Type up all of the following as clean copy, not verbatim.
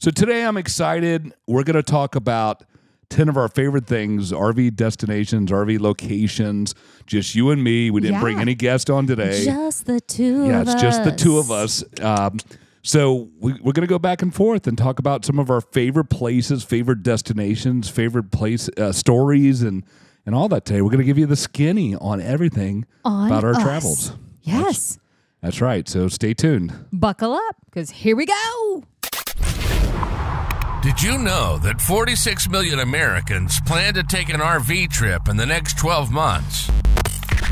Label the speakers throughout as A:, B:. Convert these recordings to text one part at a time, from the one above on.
A: So today I'm excited. We're going to talk about 10 of our favorite things, RV destinations, RV locations, just you and me. We didn't bring any guest on today.
B: Just the two of us.
A: Yeah, it's just the two of us. So we're going to go back and forth and talk about some of our favorite places, favorite destinations, favorite place stories, and all that today. We're going to give you the skinny on everything about our travels.
B: Yes.
A: That's right. So stay tuned.
B: Buckle up, because here we go.
C: Did you know that 46 million Americans plan to take an RV trip in the next 12 months?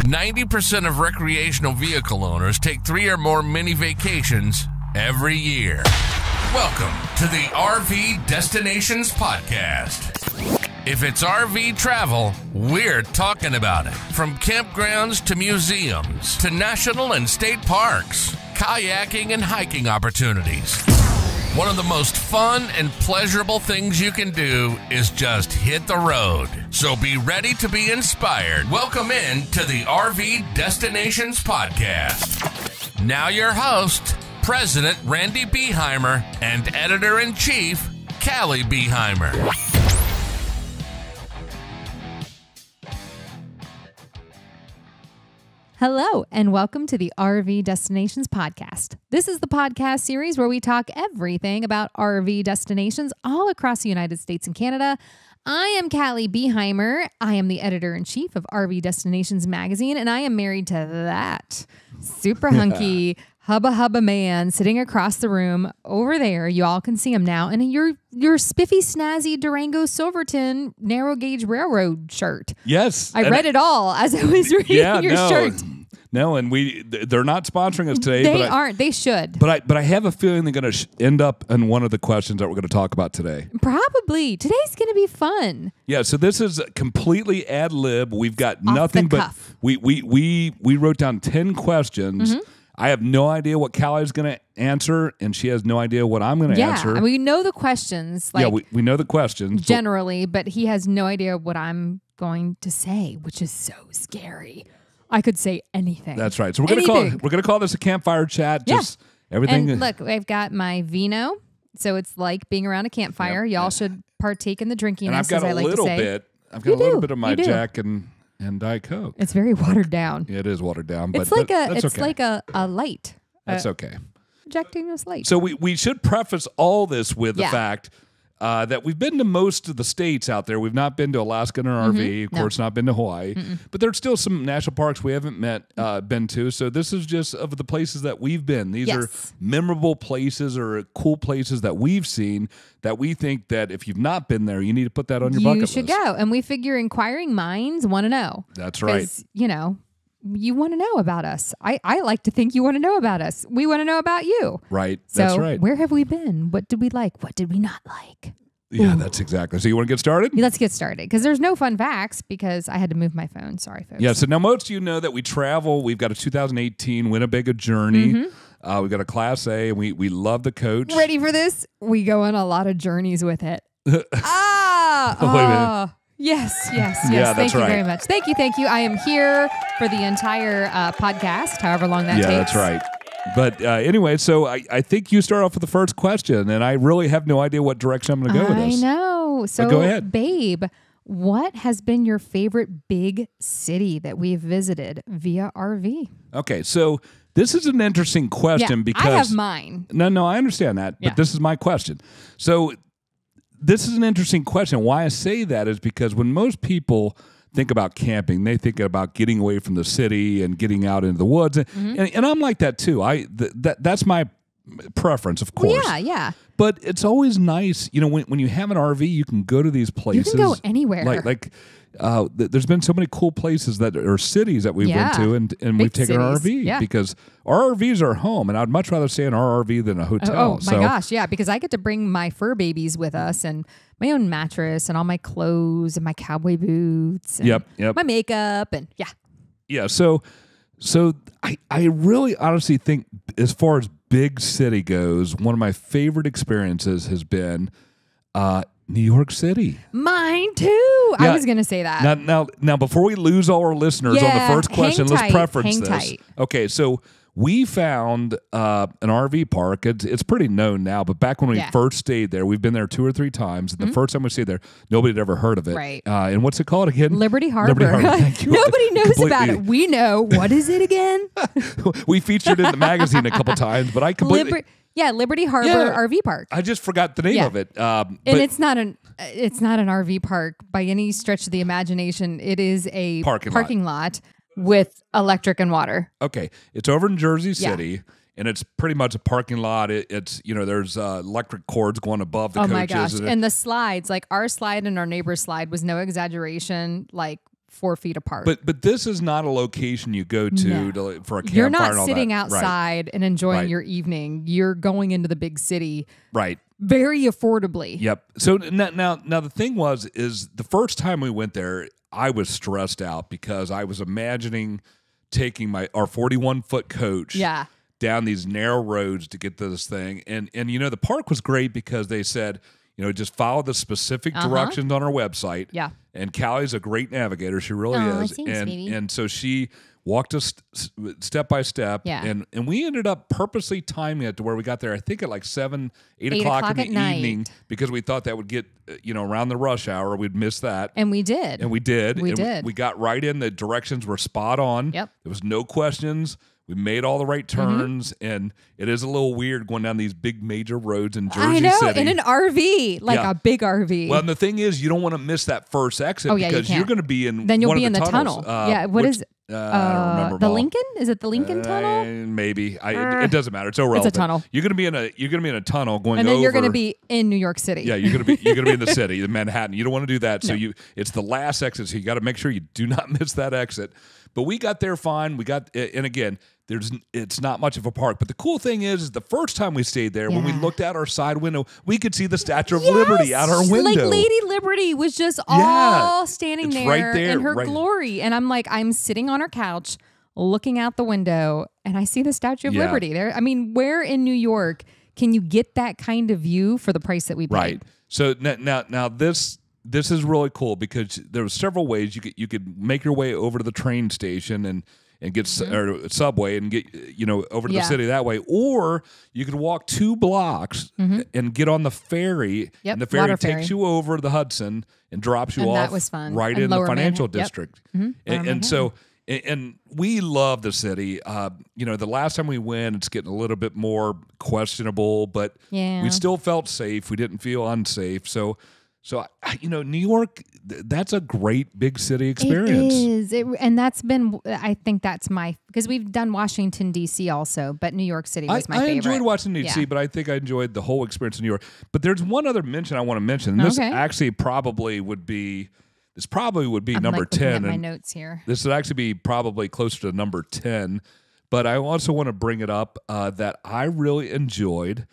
C: 90% of recreational vehicle owners take 3 or more mini vacations every year. Welcome to the RV Destinations Podcast. If it's RV travel, we're talking about it. From campgrounds to museums to national and state parks, kayaking and hiking opportunities. One of the most fun and pleasurable things you can do is just hit the road. So be ready to be inspired. Welcome in to the RV Destinations Podcast. Now your host, President Randy Beheimer, and Editor-in-Chief, Callie Beheimer.
B: Hello, and welcome to the RV Destinations Podcast. This is the podcast series where we talk everything about RV destinations all across the United States and Canada. I am Callie Beheimer. I am the editor-in-chief of RV Destinations Magazine, and I am married to that super hunky hubba man sitting across the room over there. You all can see him now. And your spiffy, snazzy Durango Silverton narrow gauge railroad shirt.
A: Yes.
B: I read it all as I was reading your shirt.
A: No, and they're not sponsoring us today.
B: They aren't. They should.
A: But I have a feeling they're going to end up in one of the questions that we're going to talk about today.
B: Probably. Today's going to be fun.
A: Yeah, so this is completely ad lib. We've got nothing but
B: cuff.
A: We wrote down 10 questions. Mm-hmm. I have no idea what Callie's going to answer, and she has no idea what I'm going to answer.
B: Yeah, we know the questions.
A: We know the questions.
B: Generally, but he has no idea what I'm going to say, which is so scary. I could say anything.
A: That's right. So we're going to call this a campfire chat. Just everything.
B: And look, I've got my vino, so it's like being around a campfire.
A: Yep.
B: Y'all should partake in the drinkiness,
A: and I've got
B: as I like to say.
A: I've got a little bit of my Jack and Diet Coke.
B: It's very watered down.
A: Yeah, it is watered down, but
B: it's like
A: okay.
B: a light.
A: That's okay.
B: Jack Daniel's light.
A: So we should preface all this with the fact that we've been to most of the states out there. We've not been to Alaska in an RV, of course, not been to Hawaii, but there's still some national parks we haven't been to. So this is just of the places that we've been. These are memorable places or cool places that we've seen that we think that if you've not been there, you need to put that on your bucket list.
B: You should go. And we figure inquiring minds want to know.
A: That's right.
B: Because, you want to know about us. I like to think you want to know about us. We want to know about you.
A: Right.
B: So
A: that's right.
B: Where have we been? What did we like? What did we not like?
A: Yeah, that's exactly. So you want to get started?
B: Let's get started, because there's no fun facts because I had to move my phone. Sorry, folks.
A: Yeah, so now most of you know that we travel. We've got a 2018 Winnebago Journey. We've got a Class A, and we love the coach.
B: Ready for this? We go on a lot of journeys with it.
A: Wait a minute.
B: Yes.
A: Yeah,
B: Thank you
A: right.
B: very much. Thank you. I am here for the entire podcast, however long that takes.
A: Yeah, that's right. But anyway, so I think you start off with the first question, and I really have no idea what direction I'm going to go with this.
B: I know. So,
A: but go ahead.
B: Babe, what has been your favorite big city that we've visited via RV?
A: Okay, so this is an interesting question because
B: I have mine.
A: No, I understand that, but this is my question. So this is an interesting question. Why I say that is because when most people think about camping, they think about getting away from the city and getting out into the woods, and I'm like that too. That's my preference, of course.
B: Well, yeah.
A: But it's always nice, when you have an RV, you can go to these places.
B: You can go anywhere.
A: There's been so many cool places that are cities that we went to, and we've taken our RV because our RVs are home, and I'd much rather stay in our RV than a hotel.
B: Oh my gosh, yeah, because I get to bring my fur babies with us and my own mattress and all my clothes and my cowboy boots and my makeup and
A: Yeah, so I really honestly think as far as big city goes, one of my favorite experiences has been New York City.
B: Mine too. I was going to say that.
A: Now, before we lose all our listeners on the first question, let's preference this.
B: Tight.
A: Okay, so we found an RV park. It's pretty known now, but back when we first stayed there, we've been there 2 or 3 times. And the first time we stayed there, nobody had ever heard of it.
B: Right.
A: And what's it called again?
B: Liberty Harbor.
A: Liberty Harbor. Thank you.
B: Nobody knows about it. We know. What is it again?
A: We featured it in the magazine a couple times, but I completely...
B: Liberty Harbor RV Park.
A: I just forgot the name of it.
B: And it's not an RV park by any stretch of the imagination. It is a parking lot with electric and water.
A: Okay. It's over in Jersey City, and it's pretty much a parking lot. It's, there's electric cords going above the coaches.
B: Oh, my gosh. And the slides, like our slide and our neighbor's slide was no exaggeration, like 4 feet apart.
A: But this is not a location you go to for a campfire.
B: You're not
A: and all
B: sitting
A: that.
B: outside and enjoying your evening. You're going into the big city.
A: Right.
B: Very affordably.
A: Yep. So now the thing is the first time we went there, I was stressed out because I was imagining taking our 41-foot coach down these narrow roads to get to this thing. And the park was great because they said, just follow the specific directions on our website.
B: Yeah.
A: And Callie's a great navigator. She really is. And so she walked us step by step.
B: Yeah.
A: And we ended up purposely timing it to where we got there, I think at like 8 o'clock in the evening, because we thought that would get, around the rush hour. We'd miss that.
B: And we did.
A: We got right in. The directions were spot on.
B: Yep.
A: There was no questions. We made all the right turns, and it is a little weird going down these big major roads in Jersey City.
B: In an RV, like a big RV.
A: Well, and the thing is, you don't want to miss that first exit because you're going to be in
B: then you'll
A: one
B: be
A: of
B: in the
A: tunnels.
B: tunnel. What is it?
A: I don't remember.
B: The Lincoln? Is it the Lincoln Tunnel?
A: Maybe. It doesn't matter. It's irrelevant.
B: It's a tunnel.
A: You're going to be in a tunnel going over.
B: And then you're going to be in New York City.
A: Yeah, you're going to be in the city, in Manhattan. You don't want to do that. So it's the last exit. So you got to make sure you do not miss that exit. But we got there fine. And again, it's not much of a park. But the cool thing is the first time we stayed there, when we looked out our side window, we could see the Statue of Liberty out our window.
B: Like Lady Liberty was just all standing there,
A: right there
B: in her glory. And I'm sitting on her couch looking out the window, and I see the Statue of Liberty there. I mean, where in New York can you get that kind of view for the price that we paid?
A: Right. So now this is really cool because there were several ways you could make your way over to the train station and get or subway and get over to the city that way, or you could walk 2 blocks and get on the ferry.
B: Yep.
A: And the ferry takes you over the Hudson and drops you off
B: that was fun.
A: right
B: and
A: in the
B: Lower
A: financial
B: Manhattan.
A: district. And so. And we love the city. The last time we went, it's getting a little bit more questionable, but we still felt safe. We didn't feel unsafe. So New York, that's a great big city experience.
B: It is. And that's been, I think that's because we've done Washington, D.C. also, but New York City was my favorite.
A: I enjoyed Washington, D.C., but I think I enjoyed the whole experience in New York. But there's one other mention I want to mention. And this actually probably would be number 10.
B: At my notes here.
A: This would actually be probably closer to number 10. But I also want to bring it up that I really enjoyed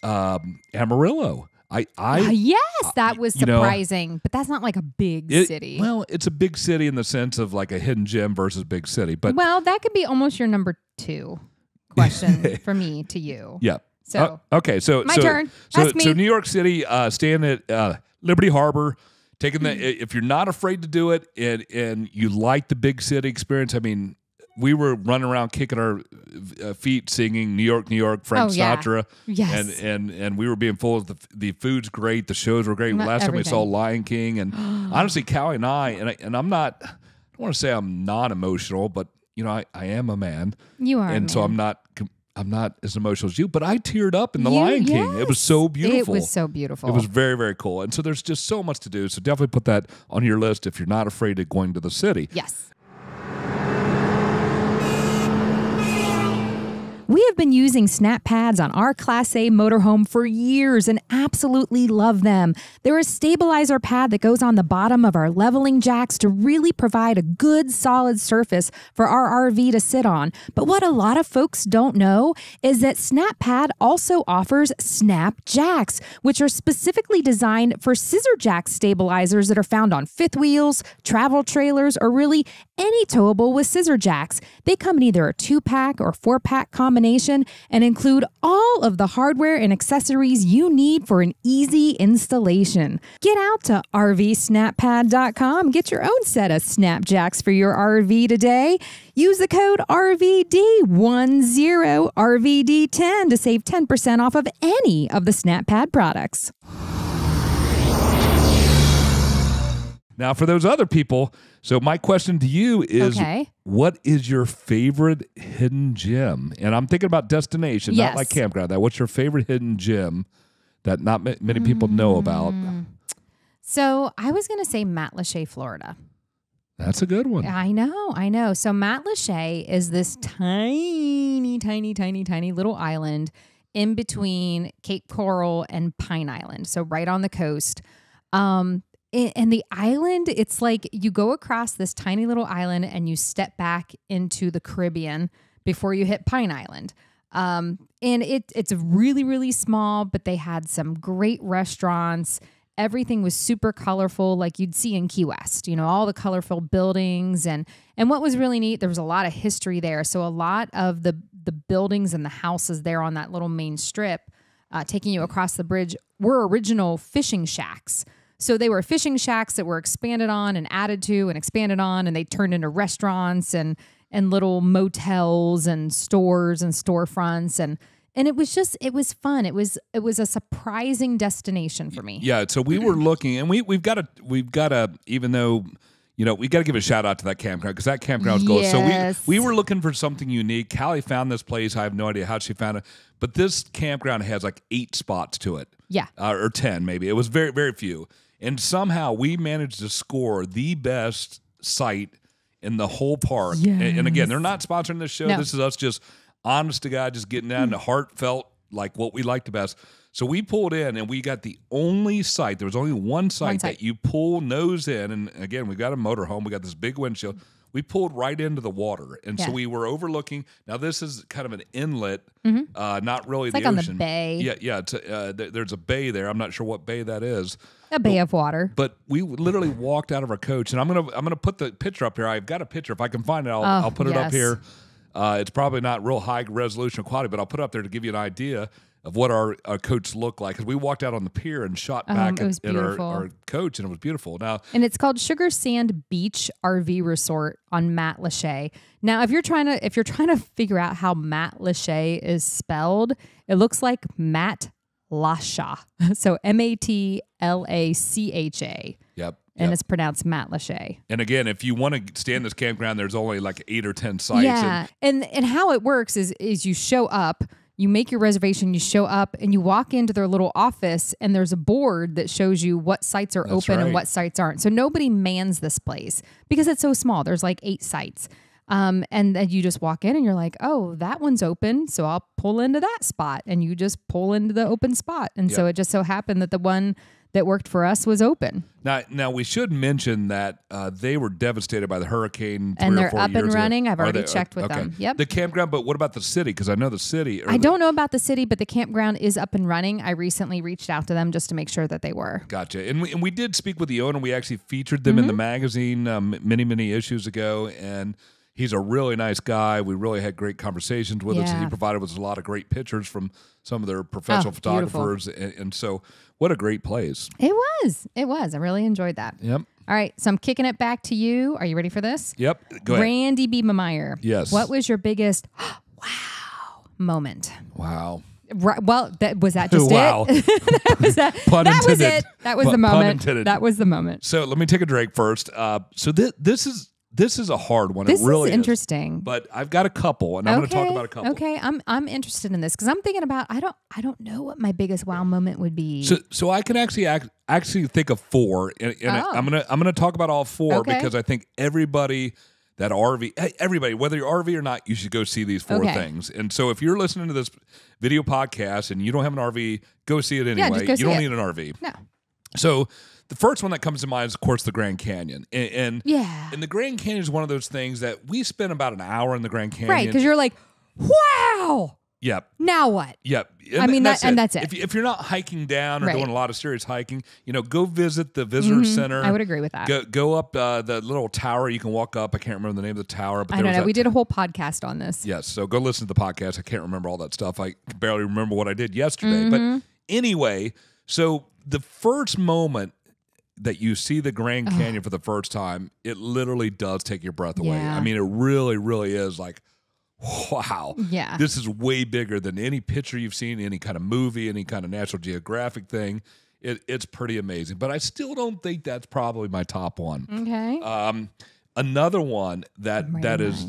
A: Amarillo.
B: Yes, that was surprising, but that's not like a big city.
A: Well, it's a big city in the sense of like a hidden gem versus big city. But
B: that could be almost your number 2 question for me to you.
A: Yeah.
B: So
A: okay. So
B: my turn.
A: So New York City, staying at Liberty Harbor. If you're not afraid to do it and you like the big city experience, I mean, we were running around kicking our feet singing New York, New York, Frank Sinatra.
B: Yes.
A: And we were being full of the food's great. The shows were great. Last time we saw Lion King. And honestly, Callie and I don't want to say I'm not emotional, but, I am a man.
B: You are
A: and
B: a
A: so
B: man.
A: I'm not as emotional as you, but I teared up in The Lion King. It was so beautiful.
B: It was so beautiful.
A: It was very, very cool. And so there's just so much to do. So definitely put that on your list if you're not afraid of going to the city.
B: Yes. We have been using snap pads on our Class A motorhome for years and absolutely love them. They're a stabilizer pad that goes on the bottom of our leveling jacks to really provide a good solid surface for our RV to sit on. But what a lot of folks don't know is that Snap Pad also offers Snap Jacks, which are specifically designed for scissor jack stabilizers that are found on fifth wheels, travel trailers, or really any towable with scissor jacks. They come in either a 2-pack or 4-pack combination combination and include all of the hardware and accessories you need for an easy installation. Get out to RVSnapPad.com. Get your own set of Snapjacks for your RV today. Use the code RVD10, RVD10 to save 10% off of any of the SnapPad products.
A: Now, for those other people, so my question to you is,
B: Okay.
A: What is your favorite hidden gem? And I'm thinking about destination,
B: Yes.
A: not like campground. What's your favorite hidden gem that not many people know about?
B: So I was going to say Matlacha, Florida.
A: That's a good one.
B: I know. So Matlacha is this tiny little island in between Cape Coral and Pine Island. So right on the coast. And the island, it's like you go across this tiny little island and you step back into the Caribbean before you hit Pine Island. And it's really, really small, but they had some great restaurants. Everything was super colorful, like you'd see in Key West, all the colorful buildings. And what was really neat, there was a lot of history there. So a lot of the buildings and the houses there on that little main strip, taking you across the bridge, were original fishing shacks. So they were fishing shacks that were expanded on and added to and expanded on, and they turned into restaurants and little motels and stores and storefronts. And it was fun. It was a surprising destination for me.
A: Yeah. So we were looking, and we've got to, even though, we got to give a shout out to that campground because that campground was gold.
B: Yes.
A: So we were looking for something unique. Callie found this place. I have no idea how she found it, but this campground has like 8 spots to it.
B: Yeah.
A: Or 10 maybe. It was very, very few. And somehow we managed to score the best site in the whole park.
B: Yes.
A: And again, they're not sponsoring this show.
B: No.
A: This is us just honest to God, just getting down to heartfelt, like what we like the best. So we pulled in and we got the only site. There was only one site that you pull nose in. And again, we got a motorhome. We got this big windshield. We pulled right into the water. And so we were overlooking. Now, this is kind of an inlet, not really
B: It's
A: the
B: like on
A: ocean.
B: the bay.
A: Yeah. There's a bay there. I'm not sure what bay that is.
B: A bay of water.
A: But we literally walked out of our coach, and I'm gonna put the picture up here. I've got a picture. If I can find it, I'll put it up here. It's probably not real high resolution quality, but I'll put it up there to give you an idea of what our coach looked like. Because we walked out on the pier and shot back at our coach, and it was beautiful. Now,
B: and it's called Sugar Sand Beach RV Resort on Matlacha. Now, if you're trying to figure out how Matlacha is spelled, it looks like Matt Lasha. So Matlacha.
A: Yep.
B: And it's pronounced Matlacha.
A: And again, if you want to stay in this campground, there's only like 8 or 10 sites.
B: Yeah. And how it works is you show up, you make your reservation, you show up, and you walk into their little office, and there's a board that shows you what sites are open and what sites aren't. So nobody mans this place because it's so small. There's like 8 sites. And then you just walk in and you're like, oh, that one's open, so I'll pull into that spot. And you just pull into the open spot. And so it just so happened that the one that worked for us was open.
A: Now we should mention that they were devastated by the hurricane 3
B: and
A: or
B: they're
A: 4
B: up
A: years
B: and running.
A: ago.
B: I've already checked with them. Yep.
A: The campground, but what about the city? Because I know the city.
B: I don't know about the city, but the campground is up and running. I recently reached out to them just to make sure that they were.
A: Gotcha. And we did speak with the owner. We actually featured them in the magazine many issues ago, and he's a really nice guy. We really had great conversations with us. He provided us a lot of great pictures from some of their professional photographers. And so what a great place.
B: It was. I really enjoyed that.
A: Yep.
B: All right. So I'm kicking it back to you. Are you ready for this?
A: Yep. Go ahead.
B: Randy B. Meyer.
A: Yes.
B: What was your biggest moment?
A: Wow.
B: Right, well, was that just
A: wow.
B: it? that was it. That was the moment. That was the moment.
A: So let me take a drink first. So this is a hard one.
B: This
A: it really
B: is interesting.
A: But I've got a couple, and I'm going to talk about a couple.
B: Okay, I'm interested in this because I'm thinking about I don't know what my biggest wow moment would be.
A: So I can actually think of 4, and I'm gonna talk about all 4 because I think everybody whether you're RV or not, you should go see these 4 things. And so if you're listening to this video podcast and you don't have an RV, go see it anyway.
B: Just go
A: you don't need an RV.
B: No.
A: So the first one that comes to mind is, of course, the Grand Canyon. And the Grand Canyon is one of those things that we spent about an hour in the Grand Canyon.
B: Right, because you're like, wow.
A: Yep.
B: Now what?
A: Yep.
B: I mean, that's it.
A: If you're not hiking down or
B: Right.
A: doing a lot of serious hiking, go visit the visitor center.
B: I would agree with that.
A: Go up the little tower you can walk up. I can't remember the name of the tower, but
B: I don't know. We did a whole podcast on this.
A: Yes, so go listen to the podcast. I can't remember all that stuff. I can barely remember what I did yesterday. But anyway, so the first moment that you see the Grand Canyon for the first time, it literally does take your breath away.
B: Yeah.
A: I mean, it really, really is like, wow.
B: Yeah.
A: This is way bigger than any picture you've seen, any kind of movie, any kind of National Geographic thing. It's pretty amazing. But I still don't think that's probably my top one.
B: Okay.
A: Another one that is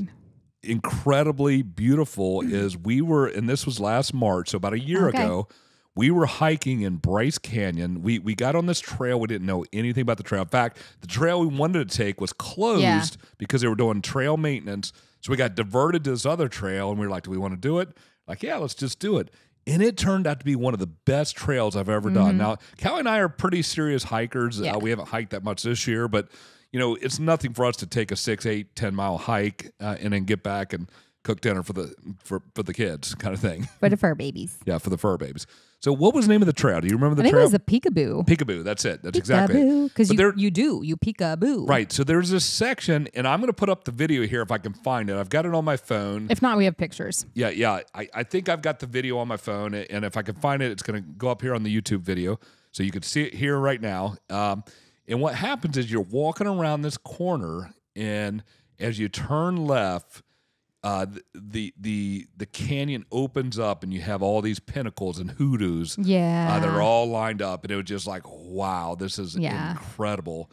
A: incredibly beautiful is and this was last March, so about a year ago, we were hiking in Bryce Canyon. We got on this trail. We didn't know anything about the trail. In fact, the trail we wanted to take was closed because they were doing trail maintenance. So we got diverted to this other trail, and we were like, do we want to do it? Like, yeah, let's just do it. And it turned out to be one of the best trails I've ever done. Now, Callie and I are pretty serious hikers.
B: Yeah.
A: We haven't hiked that much this year, but it's nothing for us to take a 6, 8, 10-mile hike and then get back and cook dinner for the kids kind of thing.
B: For the fur babies.
A: Yeah, for the fur babies. So what was the name of the trail? Do you remember the
B: I think
A: trail?
B: it was a peekaboo.
A: Peekaboo, that's it. That's exactly it.
B: Because you peekaboo.
A: Right, so there's this section, and I'm going to put up the video here if I can find it. I've got it on my phone.
B: If not, we have pictures.
A: Yeah. I think I've got the video on my phone, and if I can find it, it's going to go up here on the YouTube video, so you can see it here right now. And what happens is you're walking around this corner, and as you turn left, the canyon opens up, and you have all these pinnacles and hoodoos.
B: Yeah.
A: That are all lined up, and it was just like, wow, this is incredible.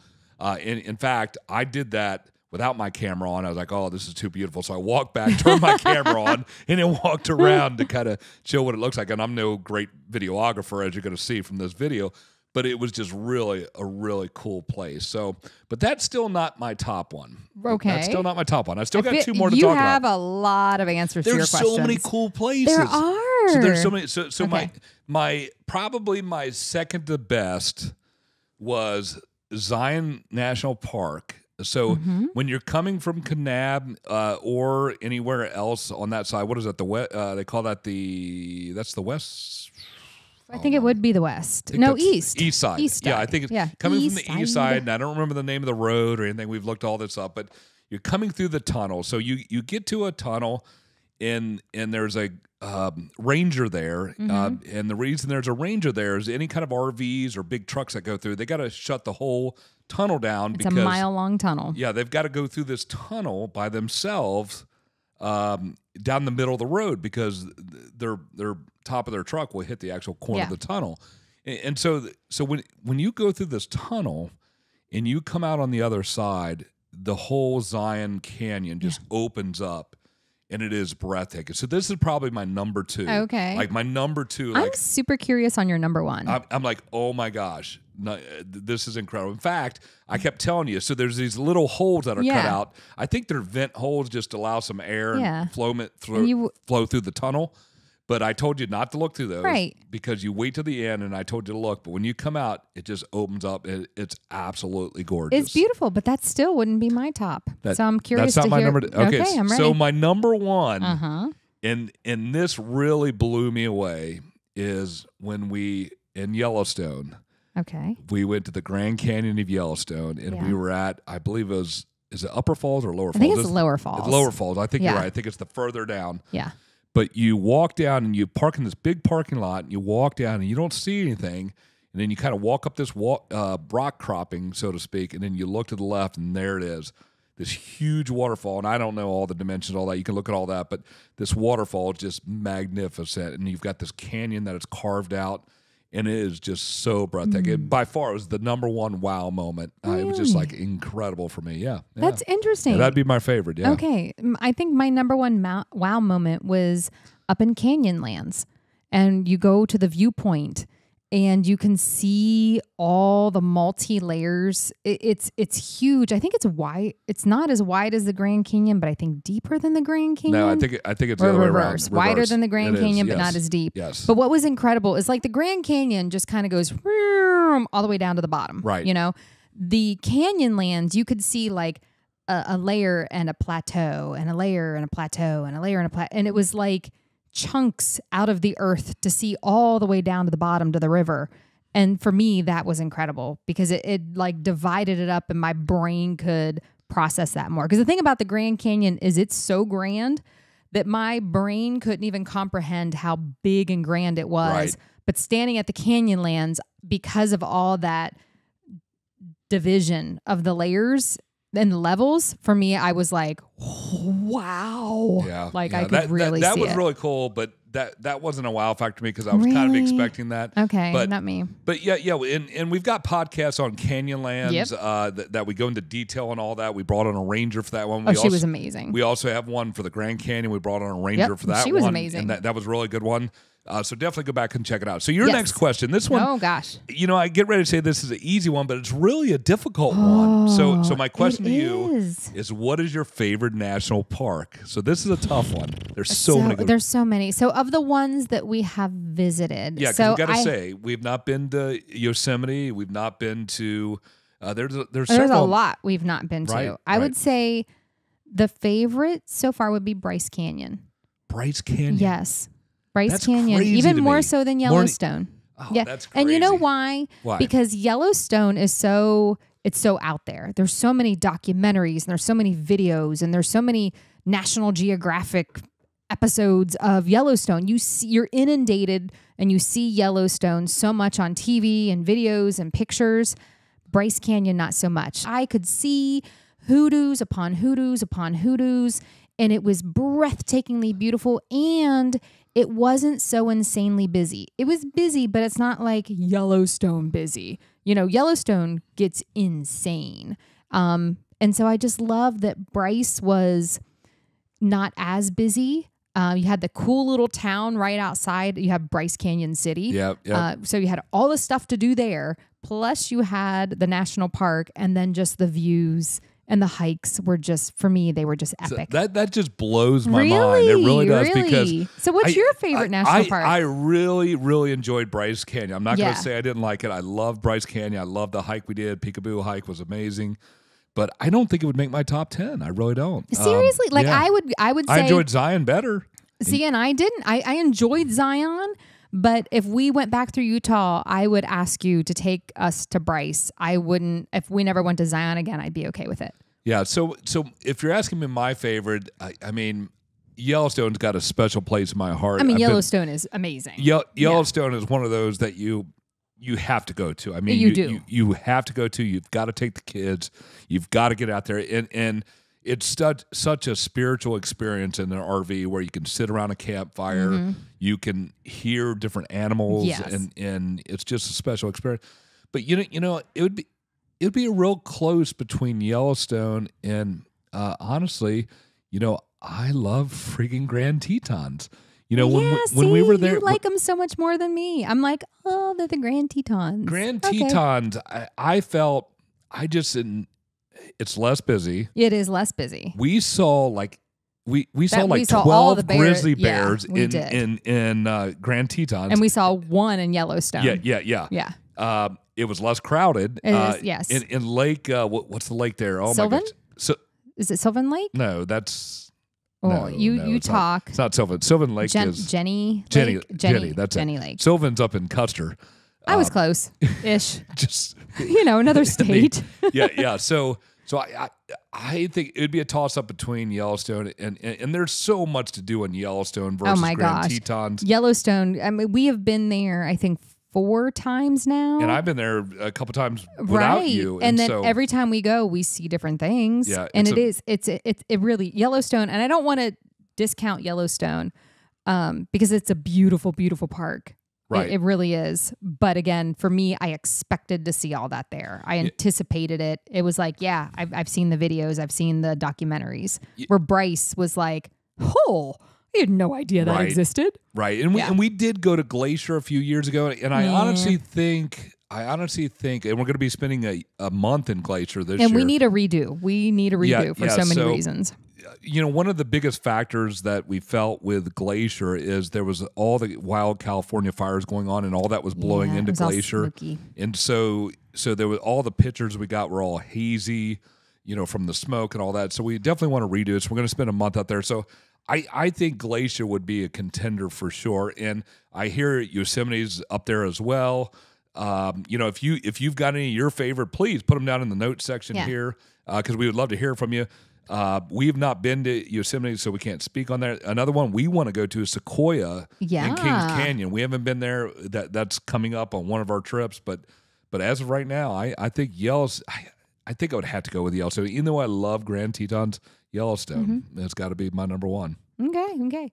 A: In fact, I did that without my camera on. I was like, oh, this is too beautiful. So I walked back, turned my camera on, and then walked around to kind of show what it looks like. And I'm no great videographer, as you're going to see from this video, but it was just really a really cool place. So, but that's still not my top one.
B: Okay.
A: That's still not my top one. I still got two more to talk about.
B: You have a lot of answers to your questions.
A: There's so many cool places.
B: There are.
A: So there's so many. So
B: Okay.
A: my probably my second to best was Zion National Park. So when you're coming from Kanab or anywhere else on that side, what is that? They call that that's the west.
B: I think it would be the west. No, east.
A: East side.
B: East
A: Yeah,
B: side.
A: I think it's
B: Yeah.
A: coming
B: East
A: from the east side, and I don't remember the name of the road or anything. We've looked all this up, but you're coming through the tunnel. So you get to a tunnel, and there's a ranger there. And the reason there's a ranger there is any kind of RVs or big trucks that go through, they got to shut the whole tunnel down.
B: It's a mile-long tunnel.
A: Yeah, they've got to go through this tunnel by themselves down the middle of the road because their top of their truck will hit the actual corner of the tunnel. And so when you go through this tunnel and you come out on the other side, the whole Zion Canyon just opens up, and it is breathtaking. So this is probably my number 2.
B: Okay.
A: Like my number 2.
B: I'm super curious on your number 1.
A: I'm like, oh my gosh, no, this is incredible. In fact, I kept telling you, so there's these little holes that are cut out. I think they're vent holes just to allow some air and flow through the tunnel. But I told you not to look through those because you wait to the end, and I told you to look. But when you come out, it just opens up. It's absolutely gorgeous.
B: It's beautiful, but that still wouldn't be my top. So I'm curious
A: that's not
B: to
A: my
B: hear.
A: number. Okay,
B: I'm ready.
A: so my number 1, and this really blew me away, is when we in Yellowstone.
B: Okay.
A: We went to the Grand Canyon of Yellowstone, and we were at, I believe it was, is it Upper Falls or Lower Falls?
B: I think it's Lower Falls.
A: It's Lower Falls. I think you're right. I think it's the further down.
B: Yeah.
A: But you walk down and you park in this big parking lot, and you walk down and you don't see anything. And then you kind of walk up this rock cropping, so to speak, and then you look to the left, and there it is, this huge waterfall. And I don't know all the dimensions, all that. You can look at all that, but this waterfall is just magnificent. And you've got this canyon that is carved out, and it is just so breathtaking. By far, it was the number 1 wow moment. It was just like incredible for me. Yeah.
B: That's interesting.
A: Yeah, that'd be my favorite. Yeah.
B: Okay. I think my number 1 wow moment was up in Canyonlands, and you go to the viewpoint, and you can see all the multi-layers. It's huge. I think it's wide. It's not as wide as the Grand Canyon, but I think deeper than the Grand Canyon.
A: No, I think it's the other way around. Reverse.
B: Wider than the Grand Canyon, but not as deep.
A: Yes.
B: But what was incredible is like the Grand Canyon just kind of goes all the way down to the bottom.
A: Right.
B: You know, the Canyonlands, you could see like a layer and a plateau and a layer and a plateau and a layer and a plateau. And it was like chunks out of the earth to see all the way down to the bottom to the river. And for me, that was incredible because it like divided it up and my brain could process that more. Because the thing about the Grand Canyon is it's so grand that my brain couldn't even comprehend how big and grand it was.
A: Right.
B: But standing at the Canyonlands, because of all that division of the layers and the levels, for me, I was like, wow.
A: Yeah.
B: Like
A: yeah.
B: I could really
A: that
B: see
A: was
B: it.
A: really cool, but that wasn't a wow factor to me because I was kind of
B: Really?
A: expecting that.
B: Okay,
A: but,
B: not me.
A: But yeah, and we've got podcasts on Canyonlands
B: Yep.
A: that we go into detail on all that. We brought on a ranger for that one.
B: Oh, she was amazing.
A: We also have one for the Grand Canyon. We brought on a ranger
B: Yep,
A: for that one.
B: she was amazing.
A: And that was a really good one. So definitely go back and check it out. So your
B: Yes.
A: next question, this one,
B: Oh, gosh.
A: I get ready to say this is an easy one, but it's really a difficult one. So my question
B: it
A: to you
B: is.
A: is, what is your favorite national park? So this is a tough one. There's so many good.
B: There's so many. So of the ones that we have visited.
A: Yeah, because
B: so
A: we got to say, we've not been to Yosemite. We've not been to, there's
B: there's
A: several.
B: a lot we've not been to.
A: Right,
B: I
A: right.
B: would say the favorite so far would be Bryce Canyon.
A: Bryce Canyon.
B: Yes. Bryce
A: That's
B: Canyon,
A: crazy
B: even
A: to
B: more
A: me.
B: so than
A: More-
B: Yellowstone.
A: Oh,
B: yeah.
A: that's
B: And you know
A: crazy.
B: why?
A: Why?
B: Because Yellowstone is it's so out there. There's so many documentaries and there's so many videos and there's so many National Geographic episodes of Yellowstone. You're inundated and you see Yellowstone so much on TV and videos and pictures. Bryce Canyon, not so much. I could see hoodoos upon hoodoos upon hoodoos, and it was breathtakingly beautiful, and it wasn't so insanely busy. It was busy, but it's not like Yellowstone busy. Yellowstone gets insane. And so I just love that Bryce was not as busy. You had the cool little town right outside. You have Bryce Canyon City.
A: Yep.
B: So you had all the stuff to do there. Plus you had the national park, and then just the views and the hikes were just, for me, they were just
A: So
B: epic.
A: that just blows my mind. It really does because.
B: So what's your favorite national park?
A: I really, really enjoyed Bryce Canyon. I'm not going
B: Yeah.
A: to say I didn't like it. I love Bryce Canyon. I love the hike we did. Peekaboo hike was amazing. But I don't think it would make my top 10. I really don't.
B: Seriously?
A: Yeah.
B: I would say.
A: I enjoyed Zion better.
B: See, and I didn't. I enjoyed Zion, but if we went back through Utah, I would ask you to take us to Bryce. I wouldn't. If we never went to Zion again, I'd be okay with it.
A: Yeah. So if you're asking me my favorite, I mean, Yellowstone's got a special place in my heart.
B: I mean,
A: I've been-
B: Yellowstone is amazing.
A: Yellowstone is one of those that you have to go to. I mean,
B: You do.
A: You have to go to. You've got to take the kids. You've got to get out there, and it's such a spiritual experience in an RV where you can sit around a campfire, you can hear different animals,
B: Yes.
A: and it's just a special experience. But you know, it would be a real close between Yellowstone and honestly, I love freaking Grand Tetons. When we were there,
B: you like them so much more than me. I'm like, oh, they're the Grand Tetons.
A: Grand
B: Okay.
A: Tetons, I felt it's less busy.
B: It is less busy.
A: We saw we saw
B: we
A: like
B: saw
A: 12
B: all the bears.
A: grizzly
B: Yeah,
A: bears
B: we did.
A: in Grand Tetons.
B: And we saw one in Yellowstone.
A: yeah.
B: Yeah.
A: It was less crowded.
B: It is, yes.
A: In Lake, what's the lake there? Oh
B: Sylvan?
A: my gosh. So
B: Is it Sylvan Lake?
A: no, that's
B: Oh,
A: no,
B: you
A: it's not.
B: talk.
A: It's not Sylvan. Sylvan Lake is
B: Jenny.
A: Jenny.
B: Lake?
A: Jenny. That's
B: Jenny
A: it.
B: Lake.
A: Sylvan's up in Custer.
B: I was close ish.
A: Just
B: Another state.
A: yeah. So I think it'd be a toss up between Yellowstone and there's so much to do in Yellowstone versus
B: Oh my
A: Grand
B: gosh.
A: Tetons.
B: Yellowstone. I mean, we have been there, I think, 4 times now.
A: And I've been there a couple times without
B: right.
A: you.
B: And then
A: so,
B: every time we go, we see different things.
A: Yeah,
B: And
A: it's
B: it really, Yellowstone, and I don't want to discount Yellowstone because it's a beautiful, beautiful park.
A: Right.
B: It really is. But again, for me, I expected to see all that there. I anticipated it. It was like, yeah, I've seen the videos. I've seen the documentaries where Bryce was like, oh, I had no idea that
A: Right.
B: existed.
A: right. And we did go to Glacier a few years ago. And I honestly think, and we're going to be spending a month in Glacier this year.
B: And we need a redo. We need a redo for so many reasons.
A: One of the biggest factors that we felt with Glacier is there was all the wild California fires going on and all that was blowing
B: Yeah,
A: into
B: it was all
A: Glacier.
B: smoky.
A: And so there was all the pictures we got were all hazy, from the smoke and all that. So we definitely want to redo it. So we're going to spend a month out there. So I think Glacier would be a contender for sure, and I hear Yosemite's up there as well. If you've got any of your favorite, please put them down in the notes section here, because we would love to hear from you. We've not been to Yosemite, so we can't speak on that. Another one we want to go to is Sequoia in Kings Canyon. We haven't been there. That's coming up on one of our trips, but as of right now, I think I think I would have to go with Yellowstone. Even though I love Grand Tetons, Yellowstone has got to be my number one.
B: Okay.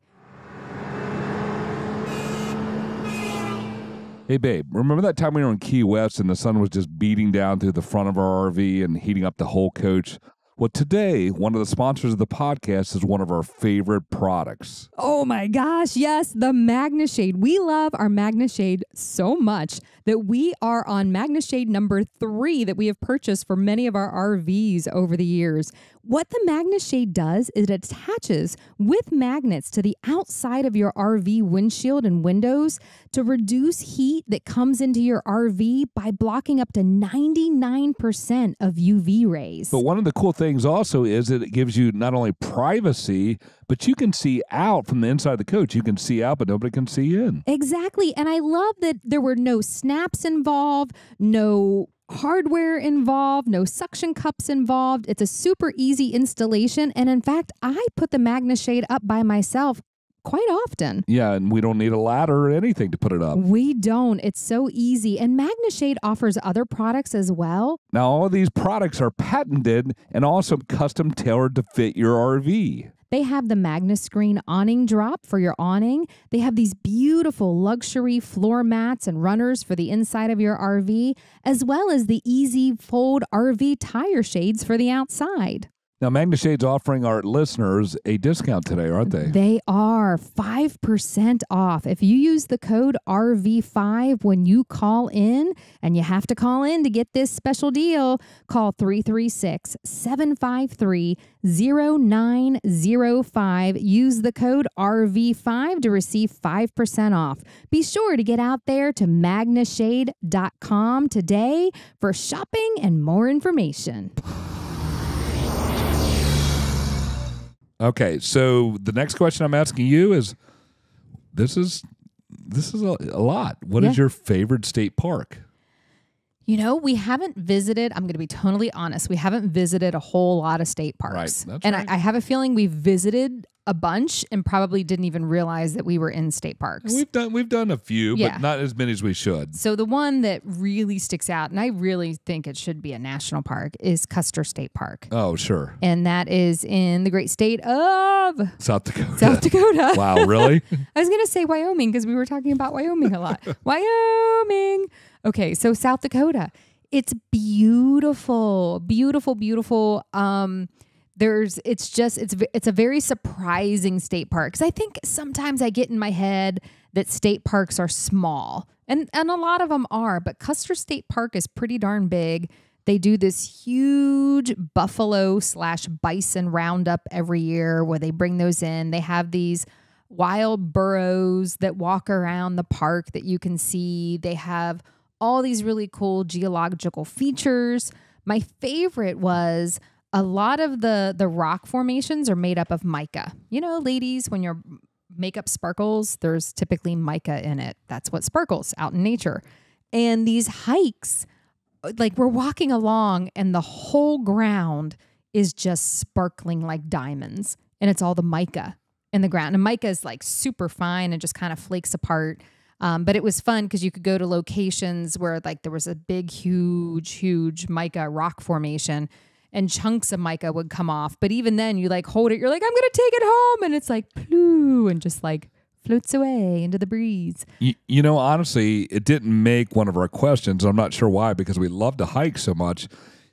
A: Hey, babe, remember that time we were in Key West and the sun was just beating down through the front of our RV and heating up the whole coach? Well, today, one of the sponsors of the podcast is one of our favorite products.
B: Oh my gosh, yes, the MagnaShade. We love our MagnaShade so much that we are on MagnaShade number 3 that we have purchased for many of our RVs over the years. What the MagnaShade does is it attaches with magnets to the outside of your RV windshield and windows to reduce heat that comes into your RV by blocking up to 99% of UV rays.
A: But one of the cool things also is that it gives you not only privacy, but you can see out from the inside of the coach. You can see out, but nobody can see in.
B: Exactly. And I love that there were no snaps involved, no hardware involved, no suction cups involved. It's a super easy installation. And in fact, I put the MagnaShade up by myself quite often.
A: Yeah, and we don't need a ladder or anything to put it up.
B: We don't. It's so easy. And MagnaShade offers other products as well.
A: Now, all of these products are patented and also custom tailored to fit your RV.
B: They have the MagnaScreen awning drop for your awning. They have these beautiful luxury floor mats and runners for the inside of your RV, as well as the easy fold RV tire shades for the outside.
A: Now, MagnaShade's offering our listeners a discount today, aren't they?
B: They are 5% off. If you use the code RV5 when you call in, and you have to call in to get this special deal, call 336-753-0905. Use the code RV5 to receive 5% off. Be sure to get out there to magnashade.com today for shopping and more information.
A: Okay, so the next question I'm asking you is, this is a lot. What is your favorite state park?
B: You know, we haven't visited, I'm going to be totally honest, we haven't visited a whole lot of state parks.
A: Right, that's
B: and
A: right.
B: I have a feeling we've visited a bunch and probably didn't even realize that we were in state parks.
A: We've done a few, but not as many as we should.
B: So the one that really sticks out, and I really think it should be a national park, is Custer State Park.
A: Oh, sure.
B: And that is in the great state of
A: South Dakota.
B: South Dakota.
A: Wow, really?
B: I was going to say Wyoming because we were talking about Wyoming a lot. Wyoming. Okay, so South Dakota. It's beautiful, beautiful, beautiful. It's a very surprising state park. Because I think sometimes I get in my head that state parks are small. And a lot of them are. But Custer State Park is pretty darn big. They do this huge buffalo/bison roundup every year where they bring those in. They have these wild burros that walk around the park that you can see. They have all these really cool geological features. My favorite was a lot of the rock formations are made up of mica. You know, ladies, when your makeup sparkles, there's typically mica in it. That's what sparkles out in nature. And these hikes, like we're walking along and the whole ground is just sparkling like diamonds. And it's all the mica in the ground. And mica is like super fine and just kind of flakes apart. But it was fun because you could go to locations where like there was a big, huge mica rock formation and chunks of mica would come off. But even then you like hold it, you're like, I'm going to take it home. And it's like, ploo, and just like floats away into the breeze.
A: You know, honestly, it didn't make one of our questions. I'm not sure why, because we love to hike so much.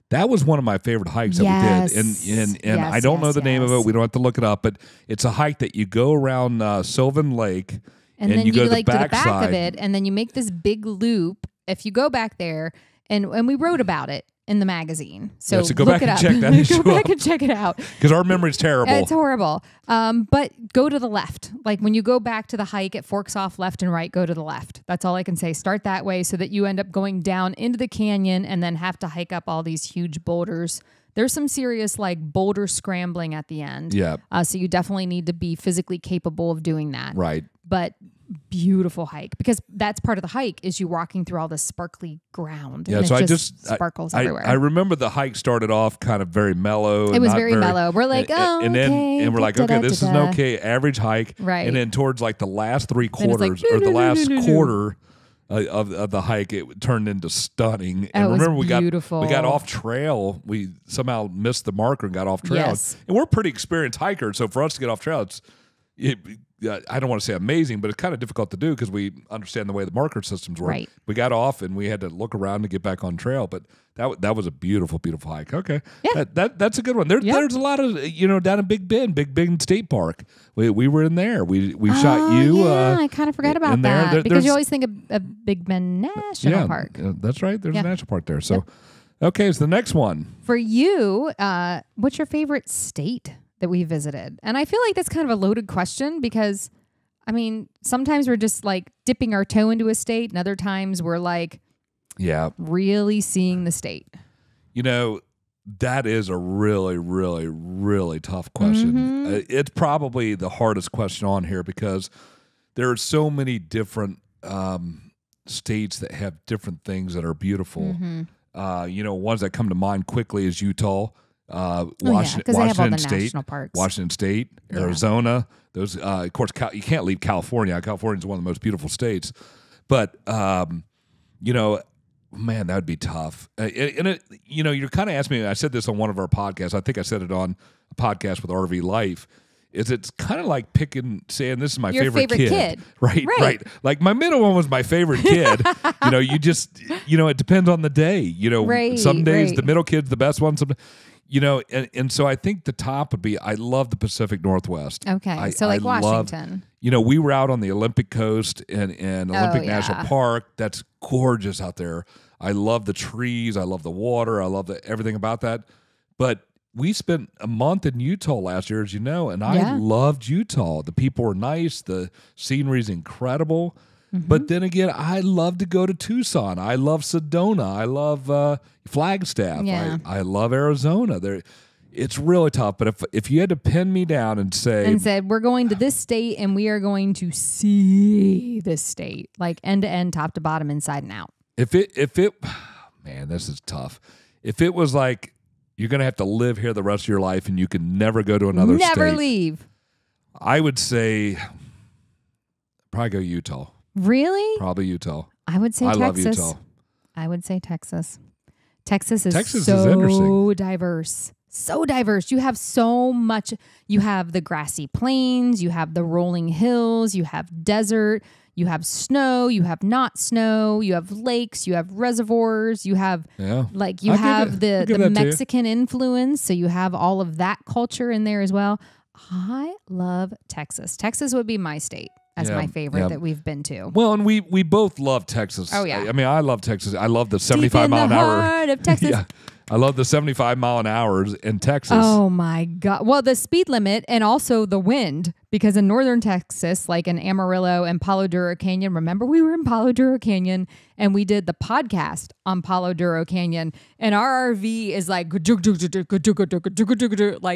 A: That was one of my favorite hikes that we did. And I don't know the name of it. We don't have to look it up, but it's a hike that you go around Sylvan Lake.
B: And then you
A: go
B: to the back
A: side
B: of it, and then you make this big loop. If you go back there, and we wrote about it, in the magazine. So,
A: so go
B: look
A: back
B: it
A: and
B: up.
A: check that issue
B: Go back and check it out.
A: Because our memory's terrible.
B: It's horrible. But go to the left. Like when you go back to the hike, it forks off left and right. Go to the left. That's all I can say. Start that way so that you end up going down into the canyon and then have to hike up all these huge boulders. There's some serious like boulder scrambling at the end.
A: Yeah.
B: So you definitely need to be physically capable of doing that.
A: Right.
B: But beautiful hike, because that's part of the hike is you walking through all this sparkly ground.
A: Yeah,
B: and
A: so
B: it
A: I
B: just sparkles everywhere.
A: I remember the hike started off kind of very mellow.
B: It was very mellow. We're like,
A: and we're like, okay, this is an okay average hike.
B: Right.
A: And then towards like the last three
B: Then it's like,
A: quarters or the last quarter of the hike, it turned into stunning. And
B: it was
A: remember,
B: beautiful.
A: we got off trail. We somehow missed the marker and got off trail.
B: Yes.
A: And we're pretty experienced hikers, so for us to get off trail, I don't want to say amazing, but it's kind of difficult to do because we understand the way the marker systems work.
B: Right.
A: We got off and we had to look around to get back on trail, but that was a beautiful, beautiful hike. Okay,
B: Yeah.
A: that's a good one. There's a lot of down in Big Bend State Park. We were in there. We shot you.
B: Yeah, I kind of forgot about
A: in there.
B: that because
A: There's-
B: you always think of Big Bend National Park.
A: That's right. There's
B: Yeah.
A: a national park there. So, okay, it's the next one.
B: For you, what's your favorite state that we visited? And I feel like that's kind of a loaded question because, I mean, sometimes we're just like dipping our toe into a state, and other times we're like really seeing the state.
A: That is a really, really, really tough question.
B: Mm-hmm.
A: It's probably the hardest question on here because there are so many different states that have different things that are beautiful.
B: Mm-hmm.
A: Ones that come to mind quickly is Utah,
B: because they have all the
A: State,
B: national parks.
A: Washington State, Arizona. Those, of course, you can't leave California. California is one of the most beautiful states, but man, that would be tough. You're kind of asking me. I said this on one of our podcasts. I think I said it on a podcast with RV Life. It's kind of like saying this is my
B: Your favorite kid.
A: Right. Like my middle one was my favorite kid. You just, it depends on the day. Some days the middle kid's the best one. And so I think the top would be, I love the Pacific Northwest.
B: Okay. So like Washington.
A: We were out on the Olympic coast and Olympic National Park. That's gorgeous out there. I love the trees. I love the water. I love everything about that. But we spent a month in Utah last year, as you know, and I loved Utah. The people were nice. The scenery is incredible. Mm-hmm. But then again, I love to go to Tucson. I love Sedona. I love Flagstaff.
B: Yeah.
A: I love Arizona. It's really tough. But if you had to pin me down and said,
B: we're going to this state and we are going to see this state, like end to end, top to bottom, inside and out.
A: If it, man, this is tough. If it was like, you're going to have to live here the rest of your life and you can never go to another state.
B: Never leave.
A: I would say probably go Utah.
B: Really?
A: Probably Utah.
B: I would say Texas.
A: I love Utah.
B: I would say Texas. Texas is
A: interesting.
B: Diverse. So diverse. You have so much. You have the grassy plains. You have the rolling hills. You have desert. You have snow. You have not snow. You have lakes. You have reservoirs. You have the Mexican influence. So you have all of that culture in there as well. I love Texas. Texas would be my state as my favorite that we've been to.
A: Well, and we both love Texas.
B: Oh yeah.
A: I mean, I love Texas. I love the 75 mile an hour.
B: Heart of Texas.
A: Yeah. I love the 75 mile an hour in Texas.
B: Oh my God. Well, the speed limit and also the wind, because in northern Texas, like in Amarillo and Palo Duro Canyon, remember we were in Palo Duro Canyon and we did the podcast on Palo Duro Canyon, and our RV is like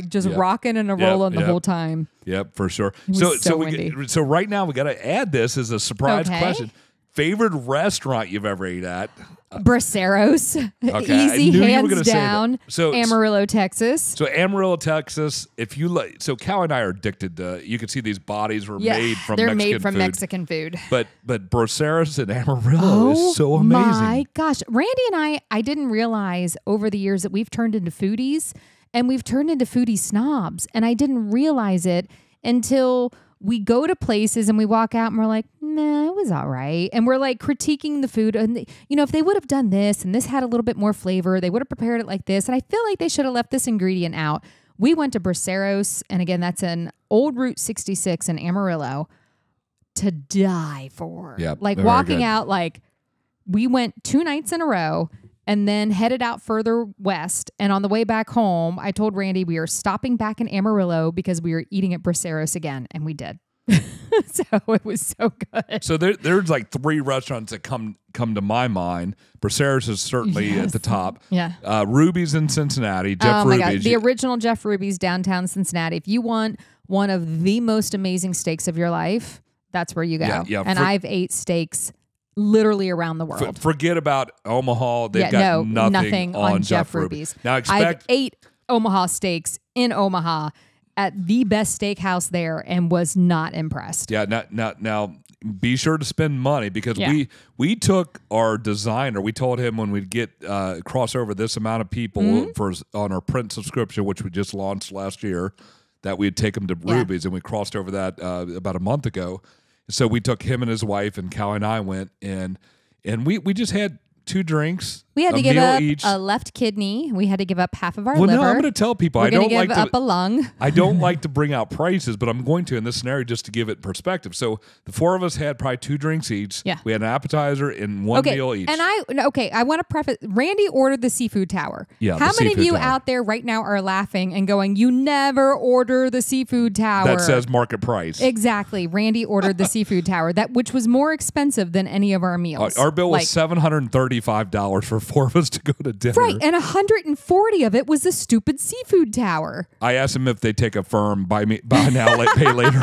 B: just rocking and rolling the whole time.
A: Yep, for sure.
B: So
A: So right now we got to add this as a surprise question. Favorite restaurant you've ever ate at?
B: Braceros.
A: Okay,
B: Easy, hands down.
A: So
B: Amarillo, Texas.
A: So Amarillo, Texas. If you like, so Cal and I are addicted to. You can see these bodies were made from.
B: They're
A: Mexican
B: made from
A: food.
B: Mexican food.
A: But Braceros in Amarillo is so amazing.
B: Oh my gosh, Randy and I didn't realize over the years that we've turned into foodies, and we've turned into foodie snobs, and I didn't realize it until we go to places and we walk out and we're like, nah, it was all right. And we're like critiquing the food. And, if they would have done this and this had a little bit more flavor, they would have prepared it like this. And I feel like they should have left this ingredient out. We went to Braceros. And again, that's an old Route 66 in Amarillo, to die for.
A: Yep,
B: like
A: very
B: walking
A: good.
B: out, like we went 2 nights in a row. and then headed out further west. And on the way back home, I told Randy we are stopping back in Amarillo because we were eating at Braceros again, and we did. So it was so good.
A: So there's like 3 restaurants that come to my mind. Braceros is certainly at the top.
B: Yeah.
A: Ruby's in Cincinnati. Jeff
B: my
A: Ruby's.
B: God. The original Jeff Ruby's downtown Cincinnati. If you want one of the most amazing steaks of your life, that's where you go.
A: Yeah,
B: and I've ate steaks literally around the world.
A: Forget about Omaha. They've got nothing on Jeff Ruby's. Now
B: I've ate Omaha steaks in Omaha at the best steakhouse there and was not impressed.
A: Yeah, now be sure to spend money because we took our designer. We told him when we'd get cross over this amount of people on our print subscription, which we just launched last year, that we'd take them to Ruby's, and we crossed over that about a month ago. So we took him and his wife, and Callie and I went, and we just had 2 drinks.
B: We had to give up
A: each.
B: a left kidney. We had to give up half of our
A: liver.
B: liver.
A: No, I'm going to tell people
B: We're
A: I don't like
B: to give up a lung.
A: I don't like to bring out prices, but I'm going to in this scenario just to give it perspective. So the 4 of us had probably 2 drinks each.
B: Yeah.
A: We had an appetizer and 1 meal each.
B: And I want to preface. Randy ordered the seafood tower.
A: Yeah.
B: How many of you out there right now are laughing and going, "You never order the seafood tower"?
A: That says market price.
B: Exactly. Randy ordered the seafood tower, which was more expensive than any of our meals.
A: Our bill was $735 for 4 of us to go to dinner.
B: Right, and 140 of it was the stupid seafood tower.
A: I asked them if they take a firm buy now, pay later.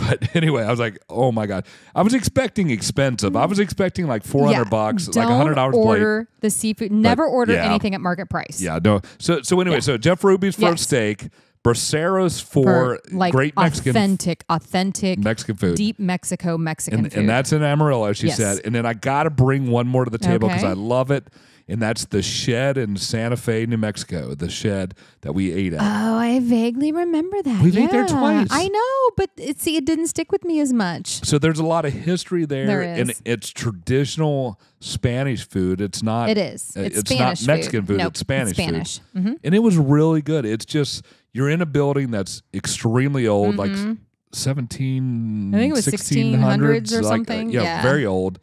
A: But anyway, I was like, oh my God. I was expecting expensive. I was expecting like $400, like $100 plate.
B: Order the seafood. Never order anything at market price.
A: Yeah, no. So anyway, so Jeff Ruby's first steak, Braceros for
B: like
A: great Mexican
B: authentic
A: Mexican food.
B: Deep Mexico food.
A: And that's in Amarillo, she said. And then I got to bring one more to the table because I love it. And that's the Shed in Santa Fe, New Mexico. The Shed that we ate at.
B: Oh, I vaguely remember that.
A: We've ate there twice.
B: I know, but it didn't stick with me as much.
A: So there's a lot of history there.
B: There is.
A: And it's traditional Spanish food. It's not.
B: It is. It's
A: not Mexican food.
B: Nope,
A: it's Spanish food.
B: Mm-hmm.
A: And it was really good. It's just, you're in a building that's extremely old, like 1600s
B: or something.
A: Yeah, very old.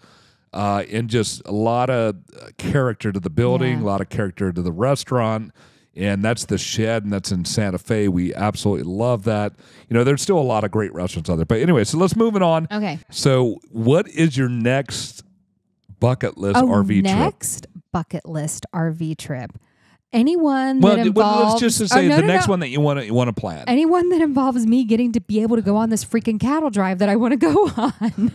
A: And just a lot of character to the building, a lot of character to the restaurant. And that's the Shed, and that's in Santa Fe. We absolutely love that. You know, there's still a lot of great restaurants out there. But anyway, so let's move it on.
B: Okay.
A: So what is your next bucket list RV trip?
B: Next bucket list RV trip. Anyone that involves...
A: Well, let's just say the next one that you want to plan.
B: Anyone that involves me getting to be able to go on this freaking cattle drive that I want to go on.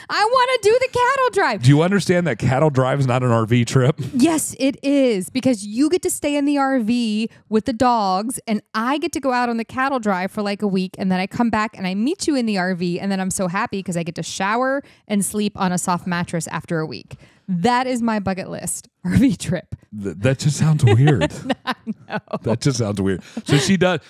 B: I want to do the cattle drive.
A: Do you understand that cattle drive is not an RV trip?
B: Yes, it is, because you get to stay in the RV with the dogs, and I get to go out on the cattle drive for like a week, and then I come back and I meet you in the RV, and then I'm so happy because I get to shower and sleep on a soft mattress after a week. That is my bucket list RV trip.
A: That just sounds weird.
B: I know.
A: That just sounds weird. So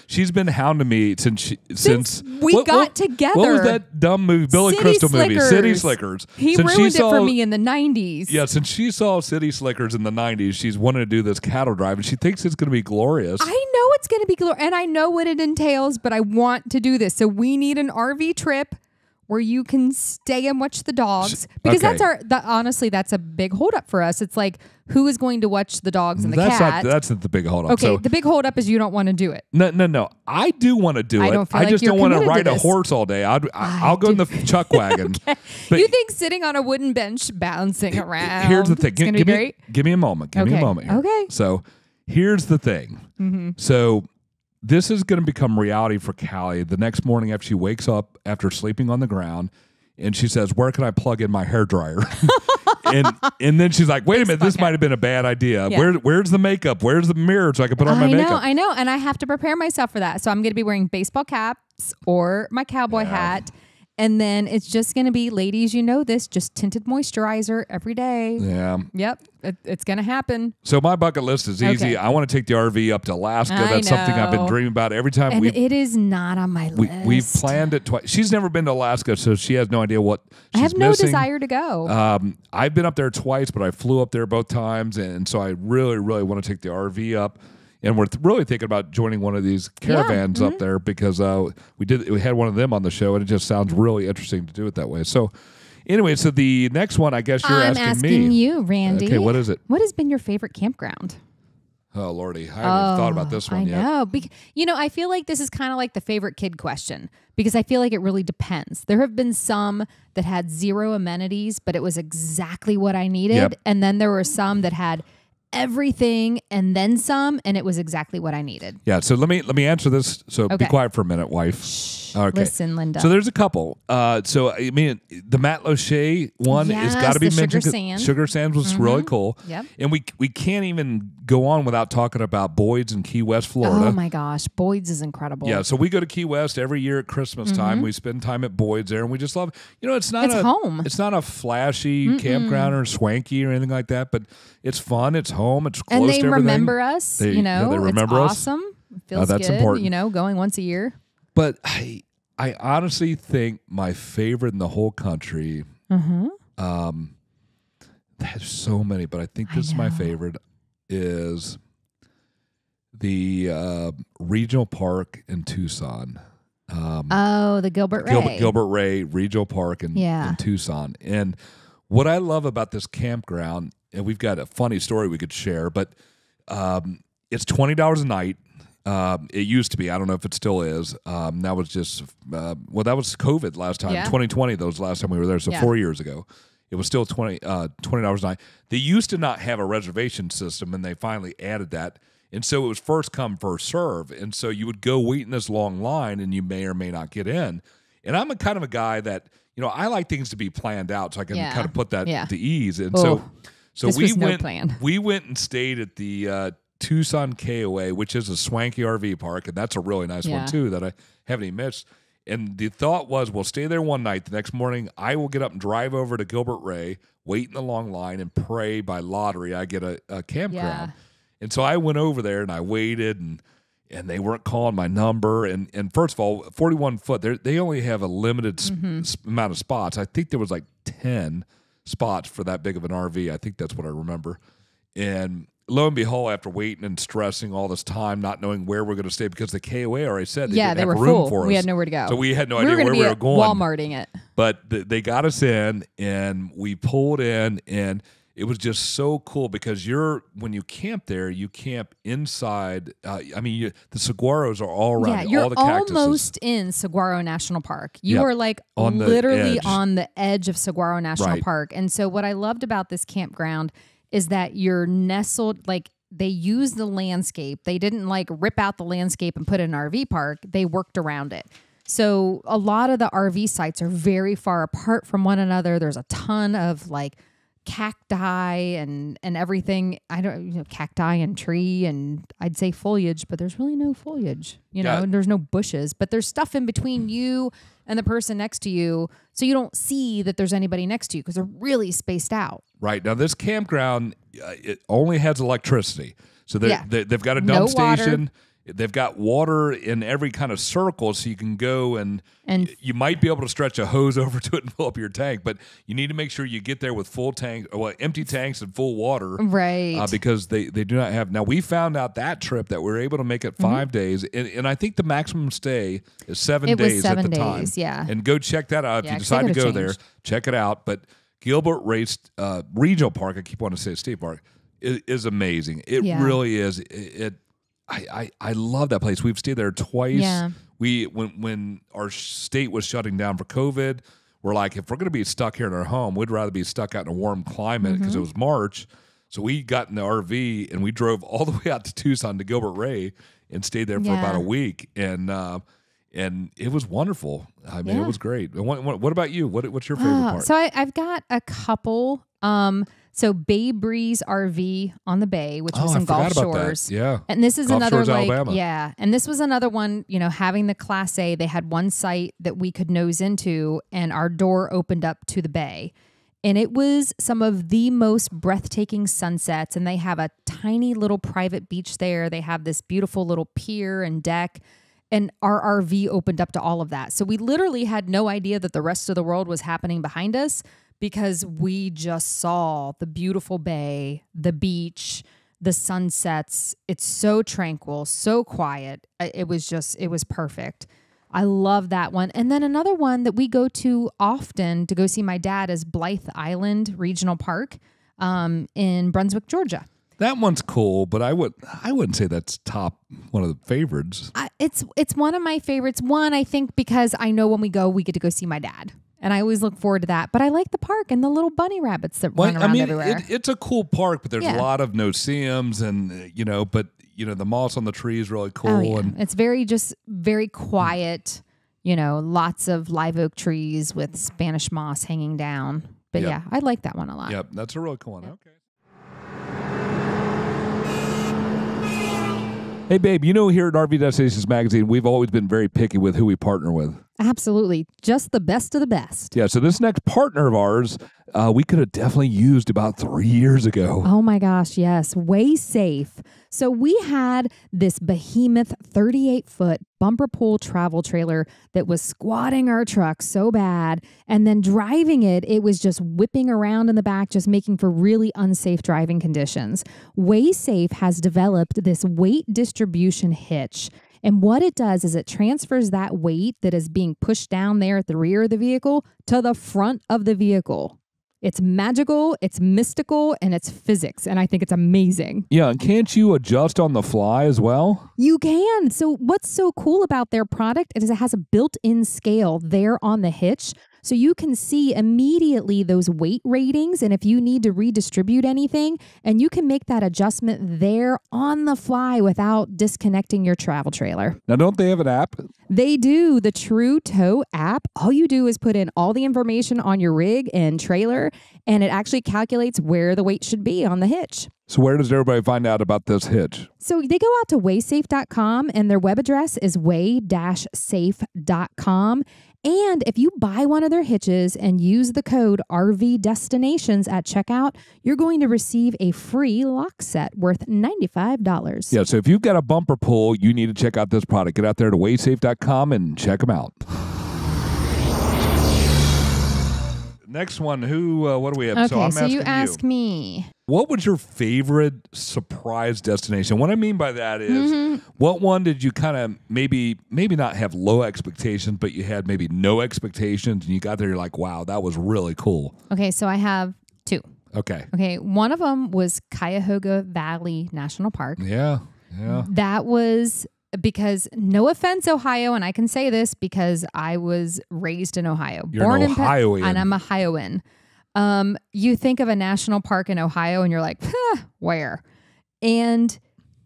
A: she's been hounding me since
B: we got together.
A: What was that dumb movie, Billy Crystal movie, City Slickers?
B: He ruined it for me in the 90s.
A: Yeah, since she saw City Slickers in the 90s, she's wanted to do this cattle drive, and she thinks it's going to be glorious.
B: I know it's going to be glorious, and I know what it entails, but I want to do this. So we need an RV trip where you can stay and watch the dogs, because honestly, that's a big holdup for us. It's like, who is going to watch the dogs and the cat?
A: That's not the big holdup.
B: Okay,
A: so,
B: the big holdup is you don't want to do it.
A: No. I do want to do it. I just don't want to ride a horse all day. I'll go in the chuck wagon.
B: Okay. You think sitting on a wooden bench bouncing around?
A: Here's the thing.
B: It's gonna be great?
A: Give me a moment. Give me a moment here.
B: Okay.
A: So here's the thing. Mm-hmm. So this is going to become reality for Callie the next morning after she wakes up after sleeping on the ground. And she says, "Where can I plug in my hairdryer?" and then she's like, "Wait a minute, this might have been a bad idea. Yeah. Where's the makeup? Where's the mirror so I can put on my makeup?"
B: I know, and I have to prepare myself for that. So I'm going to be wearing baseball caps or my cowboy hat. And then it's just going to be, ladies, you know this, just tinted moisturizer every day.
A: Yeah.
B: Yep. It's going to happen.
A: So my bucket list is easy. Okay. I want to take the RV up to Alaska. That's something I've been dreaming about every time.
B: And it is not on my list.
A: We've planned it twice. She's never been to Alaska, so she has no idea what she's missing.
B: I have no desire to go.
A: I've been up there twice, but I flew up there both times. And so I really, really want to take the RV up. And we're really thinking about joining one of these caravans up there because we had one of them on the show, and it just sounds really interesting to do it that way. So Anyway, so the next one, I guess you're
B: I'm asking
A: me.
B: you, Randy.
A: Okay, what is it?
B: What has been your favorite campground?
A: Oh, Lordy. I haven't even thought about this one yet.
B: I know. I feel like this is kind of like the favorite kid question because I feel like it really depends. There have been some that had zero amenities, but it was exactly what I needed.
A: Yep.
B: And then there were some that had everything and then some, and it was exactly what I needed.
A: Yeah, so let me answer this. So be
B: Okay.
A: quiet for a minute, wife.
B: Shh.
A: Okay.
B: Listen, Linda.
A: So there's a couple. So I mean, the Matt Lachey one has got to be
B: Yes, the
A: mentioned.
B: Sugar Sand.
A: Sugar Sands was really cool.
B: Yep.
A: And we can't even go on without talking about Boyd's in Key West, Florida.
B: Oh my gosh, Boyd's is incredible.
A: Yeah, so we go to Key West every year at Christmas time. We spend time at Boyd's there, and we just love. It's not
B: It's home.
A: It's not a flashy campground or swanky or anything like that, but it's fun. It's home. It's close
B: And
A: to
B: they
A: everything.
B: remember us.
A: They remember
B: it's
A: us.
B: awesome. It feels
A: That's
B: good.
A: important.
B: Going once a year.
A: But I honestly think my favorite in the whole country. There's so many, but I think this is my favorite. Is the regional park in Tucson.
B: The Gilbert Ray.
A: Gilbert Ray Regional Park in Tucson. And what I love about this campground, and we've got a funny story we could share, but it's $20 a night. It used to be. I don't know if it still is. That was just, that was COVID last time.
B: Yeah.
A: 2020, that was the last time we were there. So 4 years ago. It was still $20 a night. They used to not have a reservation system, and they finally added that. And so it was first come, first serve. And so you would go wait in this long line, and you may or may not get in. And I'm a kind of a guy that, I like things to be planned out so I can kind of put that to ease. And so
B: this
A: we
B: was no
A: went.
B: plan.
A: We went and stayed at the Tucson KOA, which is a swanky RV park, and that's a really nice one too that I haven't even missed. And the thought was, we'll stay there one night. The next morning, I will get up and drive over to Gilbert Ray, wait in the long line, and pray by lottery I get a campground.
B: Yeah.
A: And so I went over there and I waited, and they weren't calling my number. And first of all, 41 foot, they only have a limited amount of spots. I think there was like 10 spots for that big of an RV. I think that's what I remember. And lo and behold, after waiting and stressing all this time, not knowing where we're going to stay, because the KOA already said they didn't
B: they
A: have
B: were
A: room
B: full.
A: for us.
B: We had nowhere to go.
A: So we had no idea where we were going.
B: Walmarting it.
A: But they got us in, and we pulled in, and it was just so cool because when you camp there, you camp inside. The saguaros are all around.
B: Yeah, you're
A: all the cactuses.
B: almost in Saguaro National Park. You
A: Yep.
B: are like
A: On the
B: literally
A: edge.
B: on the edge of Saguaro National
A: Right.
B: Park. And so what I loved about this campground is that you're nestled, like they used the landscape. They didn't like rip out the landscape and put it in an RV park. They worked around it. So a lot of the RV sites are very far apart from one another. There's a ton of like cacti and everything. Cacti and tree, and I'd say foliage, but there's really no foliage, and there's no bushes, but there's stuff in between you and the person next to you. So you don't see that there's anybody next to you because they're really spaced out.
A: Right. Now, this campground, it only has electricity. So they've got a dump station. They've got water in every kind of circle, so you can go and you might be able to stretch a hose over to it and fill up your tank, but you need to make sure you get there with empty tanks and full water.
B: Right.
A: Because they do not have. Now, we found out that trip that we were able to make it 5 days, and I think the maximum stay is 7 days at the time.
B: Yeah.
A: And go check that out. If you
B: 'cause
A: decide
B: they
A: to go
B: could've
A: there,
B: changed.
A: check it out. But Gilbert Ray Regional Park, I keep wanting to say state park, is amazing. It really is. I love that place. We've stayed there twice.
B: Yeah.
A: When our state was shutting down for COVID, we're like, if we're going to be stuck here in our home, we'd rather be stuck out in a warm climate because it was March. So we got in the RV and we drove all the way out to Tucson to Gilbert Ray and stayed there for about a week. And it was wonderful. I mean, it was great. And what about you? What's your favorite part?
B: So I've got a couple. So Bay Breeze RV on the Bay, which was in Gulf Shores.
A: Yeah.
B: And this is
A: Gulf
B: another
A: Shores, Alabama.
B: and this was another one, having the Class A, they had one site that we could nose into and our door opened up to the bay. And it was some of the most breathtaking sunsets. And they have a tiny little private beach there. They have this beautiful little pier and deck. And our RV opened up to all of that. So we literally had no idea that the rest of the world was happening behind us, because we just saw the beautiful bay, the beach, the sunsets. It's so tranquil, so quiet. It was perfect. I love that one. And then another one that we go to often to go see my dad is Blythe Island Regional Park in Brunswick, Georgia.
A: That one's cool, but I wouldn't say that's top one of the favorites.
B: It's one of my favorites. One, I think because I know when we go, we get to go see my dad. And I always look forward to that. But I like the park and the little bunny rabbits that run around everywhere.
A: It's a cool park, but there's a lot of no-see-ums and, but the moss on the tree is really cool.
B: Oh, yeah. And it's very quiet, lots of live oak trees with Spanish moss hanging down. But yeah, I like that one a lot.
A: Yep, that's a really cool one. Okay. Hey, babe, here at RV Destinations Magazine, we've always been very picky with who we partner with.
B: Absolutely. Just the best of the best.
A: Yeah, so this next partner of ours, we could have definitely used about 3 years ago.
B: Oh my gosh, yes. WaySafe. So we had this behemoth 38-foot bumper pull travel trailer that was squatting our truck so bad. And then driving it, it was just whipping around in the back, just making for really unsafe driving conditions. WaySafe has developed this weight distribution hitch. And what it does is it transfers that weight that is being pushed down there at the rear of the vehicle to the front of the vehicle. It's magical, it's mystical, and it's physics. And I think it's amazing.
A: Yeah, and can't you adjust on the fly as well?
B: You can. So what's so cool about their product is it has a built-in scale there on the hitch. So you can see immediately those weight ratings and if you need to redistribute anything, and you can make that adjustment there on the fly without disconnecting your travel trailer.
A: Now, don't they have an app?
B: They do. The True Tow app. All you do is put in all the information on your rig and trailer, and it actually calculates where the weight should be on the hitch.
A: So where does everybody find out about this hitch?
B: So they go out to waysafe.com, and their web address is way-safe.com. And if you buy one of their hitches and use the code RV Destinations at checkout, you're going to receive a free lock set worth $95.
A: Yeah, so if you've got a bumper pull, you need to check out this product. Get out there to waysafe.com and check them out. Next one, what do we have?
B: Okay, so you ask me.
A: What was your favorite surprise destination? What I mean by that is, what one did you kind of maybe not have low expectations, but you had maybe no expectations, and you got there, you're like, wow, that was really cool.
B: Okay, so I have two.
A: Okay,
B: one of them was Cuyahoga Valley National Park.
A: Yeah.
B: That was because, no offense, Ohio, and I can say this because I was raised in Ohio.
A: You're an Ohioan.
B: And I'm a Ohioan. You think of a national park in Ohio and you're like, where? And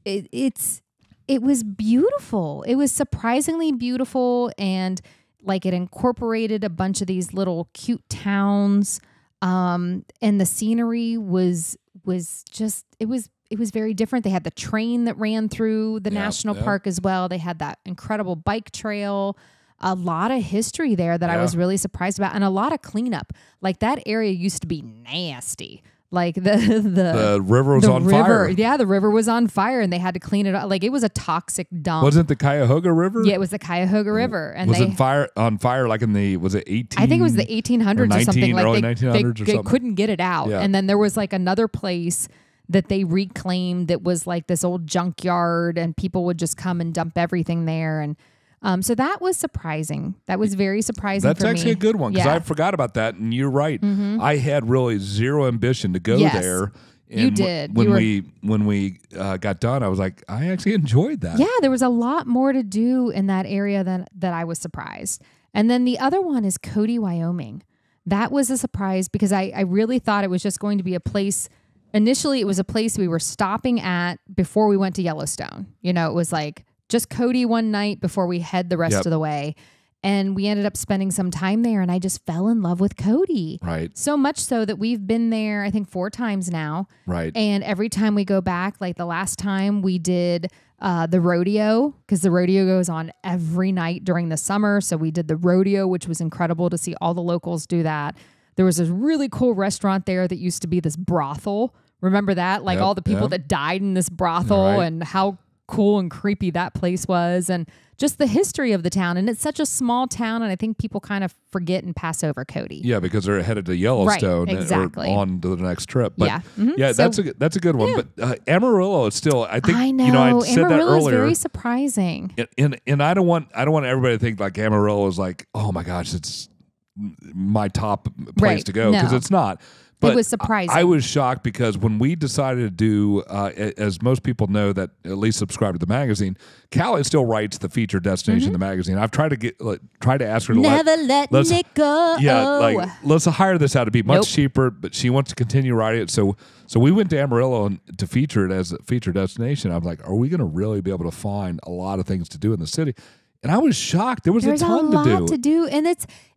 B: it was beautiful. It was surprisingly beautiful, and like it incorporated a bunch of these little cute towns. And the scenery was just, it was very different. They had the train that ran through the national park as well. They had that incredible bike trail. A lot of history there that I was really surprised about, and a lot of cleanup. Like that area used to be nasty. Like the
A: river was on fire.
B: Yeah, the river was on fire, and they had to clean it up. Like it was a toxic dump.
A: Wasn't it the Cuyahoga River?
B: Yeah, it was the Cuyahoga River. And
A: was it on fire like in was it 18?
B: I think it was the 1800s or something. Like
A: early 1900s
B: they couldn't get it out. Yeah. And then there was like another place that they reclaimed that was like this old junkyard, and people would just come and dump everything there. And so that was surprising. That was very surprising.
A: That's
B: for
A: actually
B: me.
A: a good one, because I forgot about that, and you're right. I had really zero ambition to go there. And
B: you did.
A: When we got done, I was like, I actually enjoyed that.
B: Yeah, there was a lot more to do in that area that I was surprised. And then the other one is Cody, Wyoming. That was a surprise because I really thought it was just going to be a place. Initially, it was a place we were stopping at before we went to Yellowstone. It was like just Cody one night before we head the rest of the way. And we ended up spending some time there, and I just fell in love with Cody.
A: Right.
B: So much so that we've been there, I think, 4 times now.
A: Right.
B: And every time we go back, like the last time we did the rodeo, because the rodeo goes on every night during the summer. So we did the rodeo, which was incredible to see all the locals do that. There was this really cool restaurant there that used to be this brothel. Remember that? Like all the people that died in this brothel and how cool and creepy that place was, and just the history of the town. And it's such a small town, and I think people kind of forget and pass over Cody.
A: Yeah, because they're headed to Yellowstone
B: exactly.
A: or on to the next trip. But
B: Yeah. Mhm.
A: yeah,
B: So-
A: that's a good one.
B: Yeah.
A: But Amarillo is still, I think,
B: I know.
A: I said that
B: Amarillo is
A: earlier.
B: very surprising.
A: And I don't want everybody to think like Amarillo is like, oh my gosh, it's my top place
B: Right.
A: to go, because
B: No.
A: it's not. But
B: was surprising.
A: I was shocked because when we decided to do, as most people know that at least subscribe to the magazine, Callie still writes the featured destination in the magazine. I've tried to ask her to
B: Never letting it go.
A: yeah, let's hire this out to be much
B: Nope.
A: cheaper, but she wants to continue writing it. So we went to Amarillo and to feature it as a featured destination. I'm like, are we going to really be able to find a lot of things to do in the city? And I was shocked. There's
B: There's
A: a ton
B: to do. And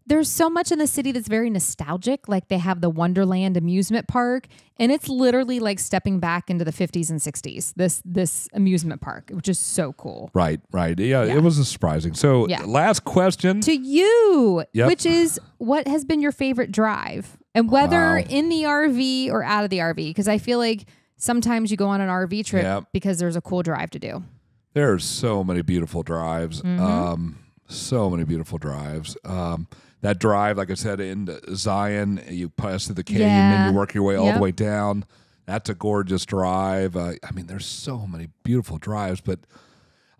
B: there's so much in the city that's very nostalgic. Like they have the Wonderland amusement park, and it's literally like stepping back into the 50s and 60s. This amusement park, which is so cool.
A: Right. Yeah, it was surprising. So
B: Yeah.
A: last question.
B: To you,
A: Yep.
B: which is what has been your favorite drive, and whether in the RV or out of the RV, because I feel like sometimes you go on an RV trip
A: Yep.
B: because there's a cool drive to do.
A: There's so many beautiful drives. So many beautiful drives. That drive, like I said, into Zion, you pass through the canyon
B: Yeah.
A: and you work your way all
B: Yep.
A: the way down. That's a gorgeous drive. I mean, there's so many beautiful drives, but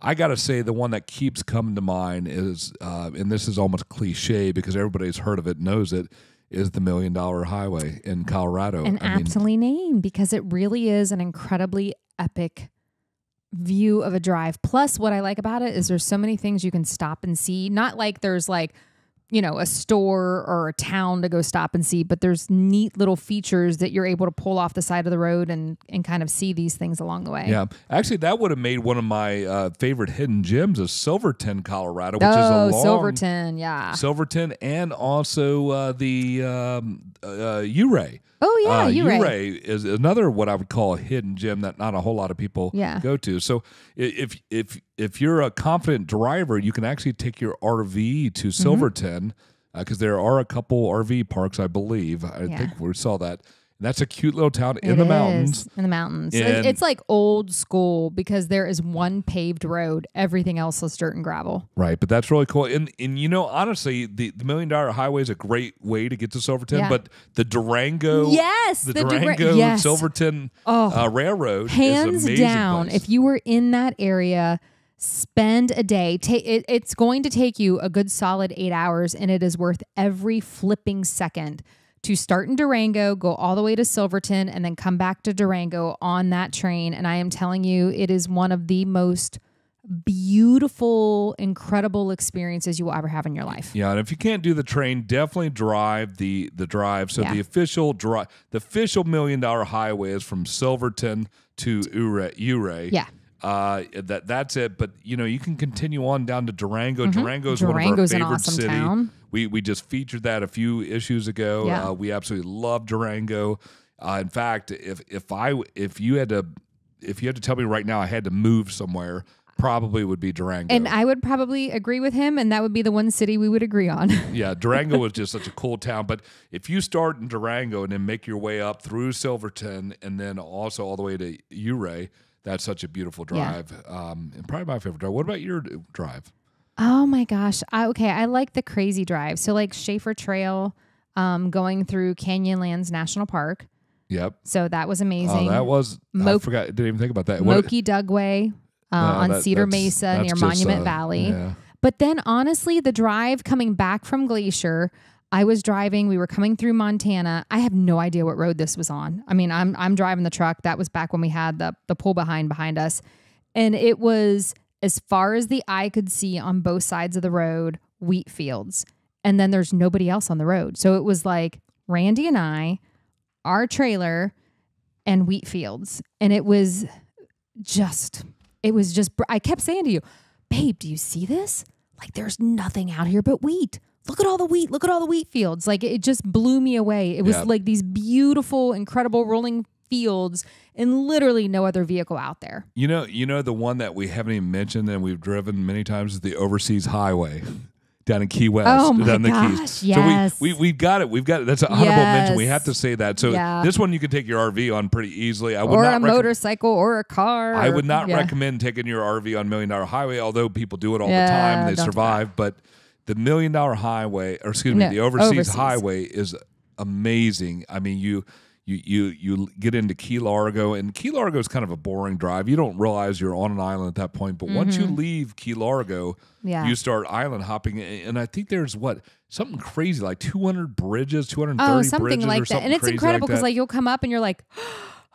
A: I got to say the one that keeps coming to mind is, and this is almost cliche because everybody's heard of it, knows it, is the $1 Million Highway in Colorado.
B: And aptly named, because it really is an incredibly epic view of a drive. Plus, what I like about it is there's so many things you can stop and see. Not like there's like, a store or a town to go stop and see, but there's neat little features that you're able to pull off the side of the road and kind of see these things along the way.
A: Yeah, actually, that would have made one of my favorite hidden gems of Silverton, Colorado, which is a long
B: Silverton, yeah.
A: Silverton, and also the Ouray.
B: Oh yeah,
A: Ouray is another what I would call a hidden gem that not a whole lot of people go to. So if you're a confident driver, you can actually take your RV to Silverton because there are a couple RV parks, I believe. I think we saw that. And that's a cute little town in the mountains.
B: In the mountains.
A: And
B: It's like old school because there is one paved road. Everything else is dirt and gravel.
A: Right, but that's really cool. And honestly, the $1 Million Highway is a great way to get to Silverton,
B: Yeah.
A: but the Durango,
B: Yes,
A: the
B: the
A: Durango
B: yes.
A: Silverton Railroad
B: Hands
A: is an amazing
B: down,
A: place.
B: if you were in that area, spend a day. It's going to take you a good solid 8 hours, and it is worth every flipping second to start in Durango, go all the way to Silverton, and then come back to Durango on that train. And I am telling you, it is one of the most beautiful, incredible experiences you will ever have in your life.
A: Yeah, and if you can't do the train, definitely drive the drive. So the official $1 Million Highway is from Silverton to Ouray.
B: Yeah.
A: That's it. But you can continue on down to Durango. Durango is one of our
B: Durango's an
A: favorite
B: awesome
A: city.
B: town.
A: We just featured that a few issues ago.
B: Yeah.
A: We absolutely love Durango. In fact, if you had to tell me right now I had to move somewhere, probably would be Durango.
B: And I would probably agree with him, and that would be the one city we would agree on.
A: Yeah, Durango was just such a cool town. But if you start in Durango and then make your way up through Silverton and then also all the way to Ouray, that's such a beautiful drive. And probably my favorite drive. What about your drive?
B: Oh my gosh. I like the crazy drive. So like Schaefer Trail, going through Canyonlands National Park.
A: Yep.
B: So that was amazing.
A: Oh, that was, I forgot, didn't even think about that.
B: Moki Dugway on Cedar Mesa near Monument Valley.
A: Yeah.
B: But then honestly, the drive coming back from Glacier, I was driving, we were coming through Montana. I have no idea what road this was on. I mean, I'm driving the truck. That was back when we had the pull behind us. And it was as far as the eye could see on both sides of the road, wheat fields. And then there's nobody else on the road. So it was like Randy and I, our trailer, and wheat fields. And it was just, I kept saying to you, babe, do you see this? Like there's nothing out here but wheat. Look at all the wheat. Look at all the wheat fields. Like it just blew me away. It was like these beautiful, incredible rolling fields and literally no other vehicle out there.
A: You know the one that we haven't even mentioned and we've driven many times is the Overseas Highway down in Key West.
B: Oh my
A: down the
B: gosh,
A: Keys.
B: yes.
A: So we've got it. We've got it. That's an honorable mention. We
B: Yes.
A: have to say that. So
B: Yeah.
A: this one you can take your RV on pretty easily. I would
B: Or
A: not
B: a motorcycle or a car.
A: I would not
B: yeah.
A: recommend taking your RV on $1 Million Highway, although people do it all the
B: Yeah,
A: time. They
B: don't do
A: survive. But the $1 Million Highway, or excuse me,
B: No,
A: the overseas
B: overseas.
A: highway is amazing. I mean, you get into Key Largo, and Key Largo is kind of a boring drive. You don't realize you're on an island at that point, but once you leave Key Largo,
B: Yeah.
A: you start island hopping, and I think there's something crazy like 200 bridges, 230
B: Oh, something
A: bridges,
B: like
A: or
B: that.
A: something
B: And it's
A: crazy
B: incredible because
A: that.
B: like you'll come up and you're like,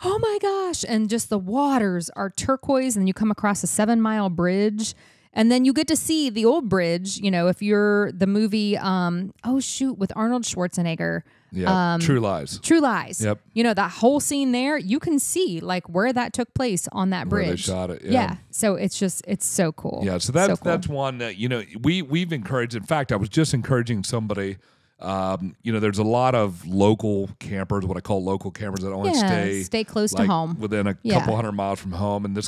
B: oh my gosh. And just the waters are turquoise and you come across a 7-mile bridge. And then you get to see the old bridge, if you're the movie, with Arnold Schwarzenegger.
A: Yeah, True Lies.
B: True Lies.
A: Yep.
B: That whole scene there, you can see like where that took place on that
A: Where
B: bridge.
A: they shot it.
B: Yeah. So it's so cool.
A: Yeah, so that's
B: cool.
A: that's one that we've encouraged. In fact, I was just encouraging somebody. There's a lot of local campers, what I call local campers, that only
B: stay close to home,
A: within a
B: Yeah.
A: couple hundred miles from home. And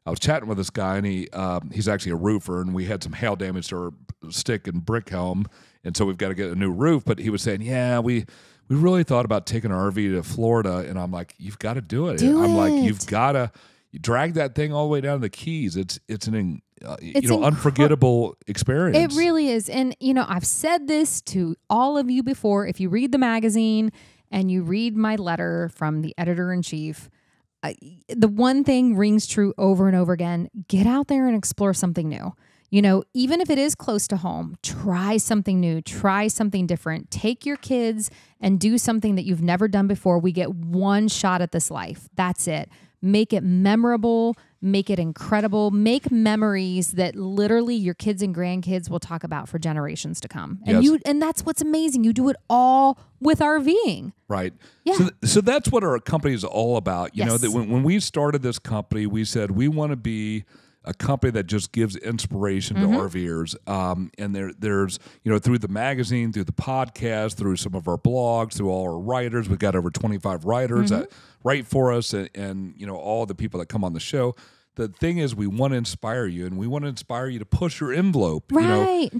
A: I was chatting with this guy, and he's actually a roofer, and we had some hail damage to our stick and brick home, and so we've got to get a new roof. But he was saying, yeah, we really thought about taking our RV to Florida, and I'm like, you've got to do it. I'm like, you've got to drag that thing all the way down to the Keys. It's an unforgettable experience.
B: It really is. And, I've said this to all of you before. If you read the magazine and you read my letter from the editor-in-chief, the one thing rings true over and over again: get out there and explore something new. Even if it is close to home, try something new, try something different. Take your kids and do something that you've never done before. We get one shot at this life. That's it. Make it memorable, make it incredible, make memories that literally your kids and grandkids will talk about for generations to come. And
A: Yes.
B: and that's what's amazing. You do it all with RVing.
A: Right.
B: Yeah.
A: So that's what our company is all about. You know,
B: Yes.
A: that when we started this company, we said we want to be a company that just gives inspiration to RVers. And there's, through the magazine, through the podcast, through some of our blogs, through all our writers, we've got over 25 writers that write for us, and all the people that come on the show. The thing is, we want to inspire you, and we want to inspire you to push your envelope.
B: Right.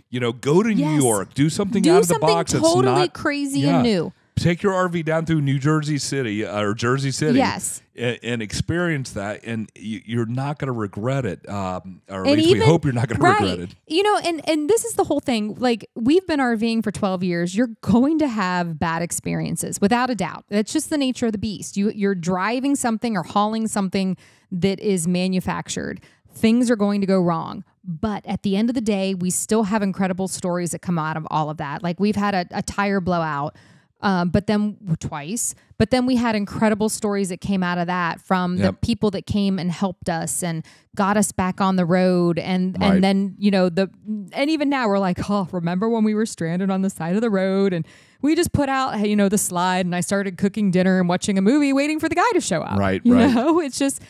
A: Go to New
B: Yes.
A: York, do something
B: Do
A: out of the
B: something
A: box.
B: totally
A: that's not
B: crazy and new.
A: Take your RV down through New Jersey City or Jersey City,
B: Yes.
A: and experience that, and you're not going to regret it. Or at
B: And
A: least we hope you're not going to regret it.
B: And this is the whole thing. Like, we've been RVing for 12 years. You're going to have bad experiences, without a doubt. That's just the nature of the beast. You're driving something or hauling something that is manufactured. Things are going to go wrong. But at the end of the day, we still have incredible stories that come out of all of that. Like, we've had a tire blowout. But then twice. But then we had incredible stories that came out of that from the people that came and helped us and got us back on the road. And then, and even now we're like, oh, remember when we were stranded on the side of the road and we just put out, the slide, and I started cooking dinner and watching a movie, waiting for the guy to show up.
A: Right.
B: It's just,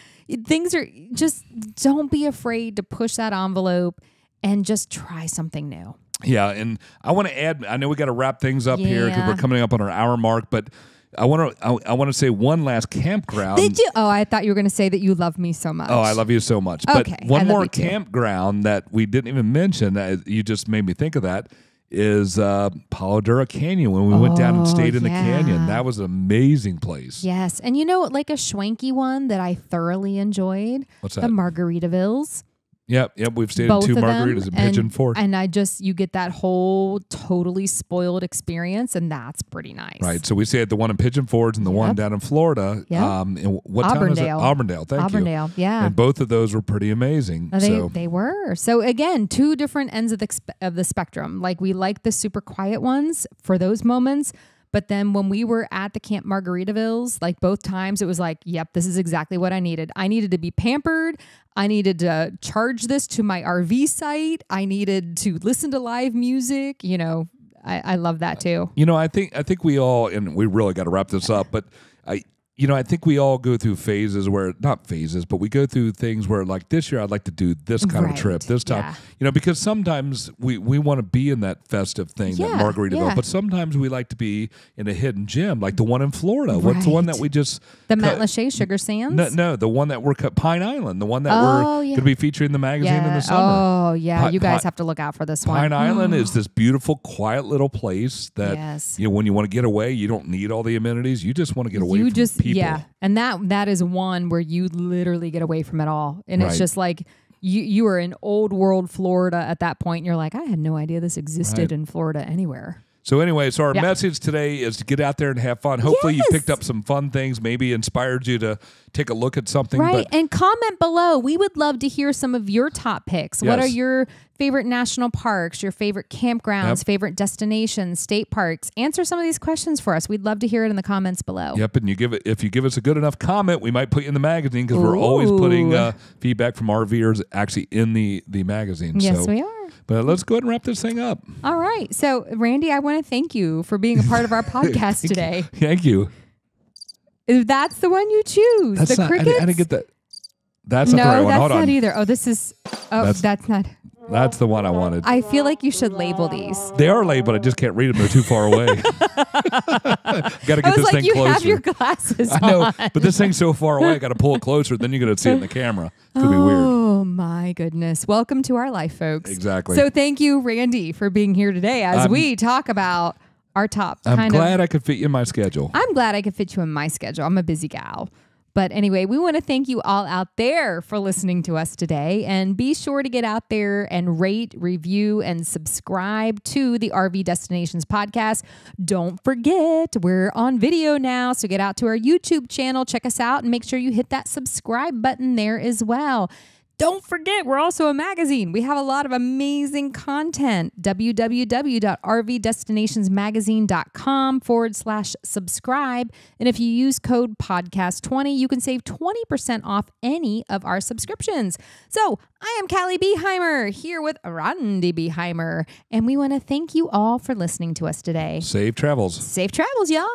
B: things are just, don't be afraid to push that envelope and just try something new.
A: Yeah, and I want to add. I know we got to wrap things up here because
B: Yeah.
A: we're coming up on our hour mark, but I want to say one last campground.
B: Did you? Oh, I thought you were going to say that you love me so much.
A: Oh, I love you so much. But
B: Okay, I
A: one
B: love
A: more
B: you too.
A: campground that we didn't even mention, you just made me think of that, is Palo Duro Canyon when we went down and stayed in the canyon. That was an amazing place.
B: Yes. And like a schwanky one that I thoroughly enjoyed?
A: What's
B: The
A: that?
B: Margaritavilles.
A: Yep. We've stayed
B: Both
A: in two
B: of them,
A: margaritas in Pigeon Forge.
B: And you get that whole totally spoiled experience, and that's pretty nice.
A: Right. So we stayed at the one in Pigeon Forge and the one down in Florida.
B: Yep.
A: And what town is it? Auburndale. Thank you.
B: Auburndale, yeah.
A: And both of those were pretty amazing.
B: They were. So again, two different ends of the spectrum. Like, we like the super quiet ones for those moments. But then when we were at the Camp Margaritavilles, like both times, it was like, yep, this is exactly what I needed. I needed to be pampered. I needed to charge this to my RV site. I needed to listen to live music. I love that too.
A: I think we all, and we really got to wrap this up, but I think we all go through phases where, not phases, but we go through things where like this year I'd like to do this kind of trip. This time, because sometimes we want to be in that festive thing, that Margaritaville, but sometimes we like to be in a hidden gem, like the one in Florida. What's the one that we just...
B: The Matlacha Sugar Sands?
A: No, the one that we're Pine Island, the one that we're going to be featuring in the magazine in the summer.
B: Oh, yeah. You guys have to look out for this one.
A: Pine Island is this beautiful, quiet little place that, when you want to get away, you don't need all the amenities. You just want to get away from people.
B: Yeah, and that is one where you literally get away from it all. And it's just like you are in old world Florida at that point. And you're like, I had no idea this existed in Florida anywhere.
A: So anyway, our message today is to get out there and have fun. Hopefully you picked up some fun things, maybe inspired you to take a look at something.
B: Right, and comment below. We would love to hear some of your top picks. What are your favorite national parks, your favorite campgrounds, favorite destinations, state parks? Answer some of these questions for us. We'd love to hear it in the comments below.
A: Yep, and if you give us a good enough comment, we might put you in the magazine because we're always putting feedback from RVers actually in the magazine.
B: Yes, we are.
A: But let's go ahead and wrap this thing up.
B: All right. So, Randy, I want to thank you for being a part of our podcast today.
A: Thank you.
B: That's the one you choose. The crickets?
A: I didn't get that. That's not the right one. Hold on.
B: No, that's not either. Oh, this is... Oh, that's not...
A: That's the one I wanted.
B: I feel like you should label these.
A: They are labeled. I just can't read them. They're too far away. Got to get this thing closer.
B: You have your glasses on.
A: I know, but this thing's so far away. I got to pull it closer. Then you're going to see it in the camera. It's going to be weird.
B: Oh, my goodness. Welcome to our life, folks.
A: Exactly.
B: So thank you, Randy, for being here today as we talk about our top
A: I'm glad I could fit you in my schedule.
B: I'm glad I could fit you in my schedule. I'm a busy gal. But anyway, we want to thank you all out there for listening to us today. And be sure to get out there and rate, review, and subscribe to the RV Destinations podcast. Don't forget, we're on video now. So get out to our YouTube channel, check us out, and make sure you hit that subscribe button there as well. Don't forget, we're also a magazine. We have a lot of amazing content. www.rvdestinationsmagazine.com/subscribe. And if you use code podcast20, you can save 20% off any of our subscriptions. So I am Callie Beheimer here with Randy Beheimer. And we want to thank you all for listening to us today.
A: Safe travels.
B: Safe travels, y'all.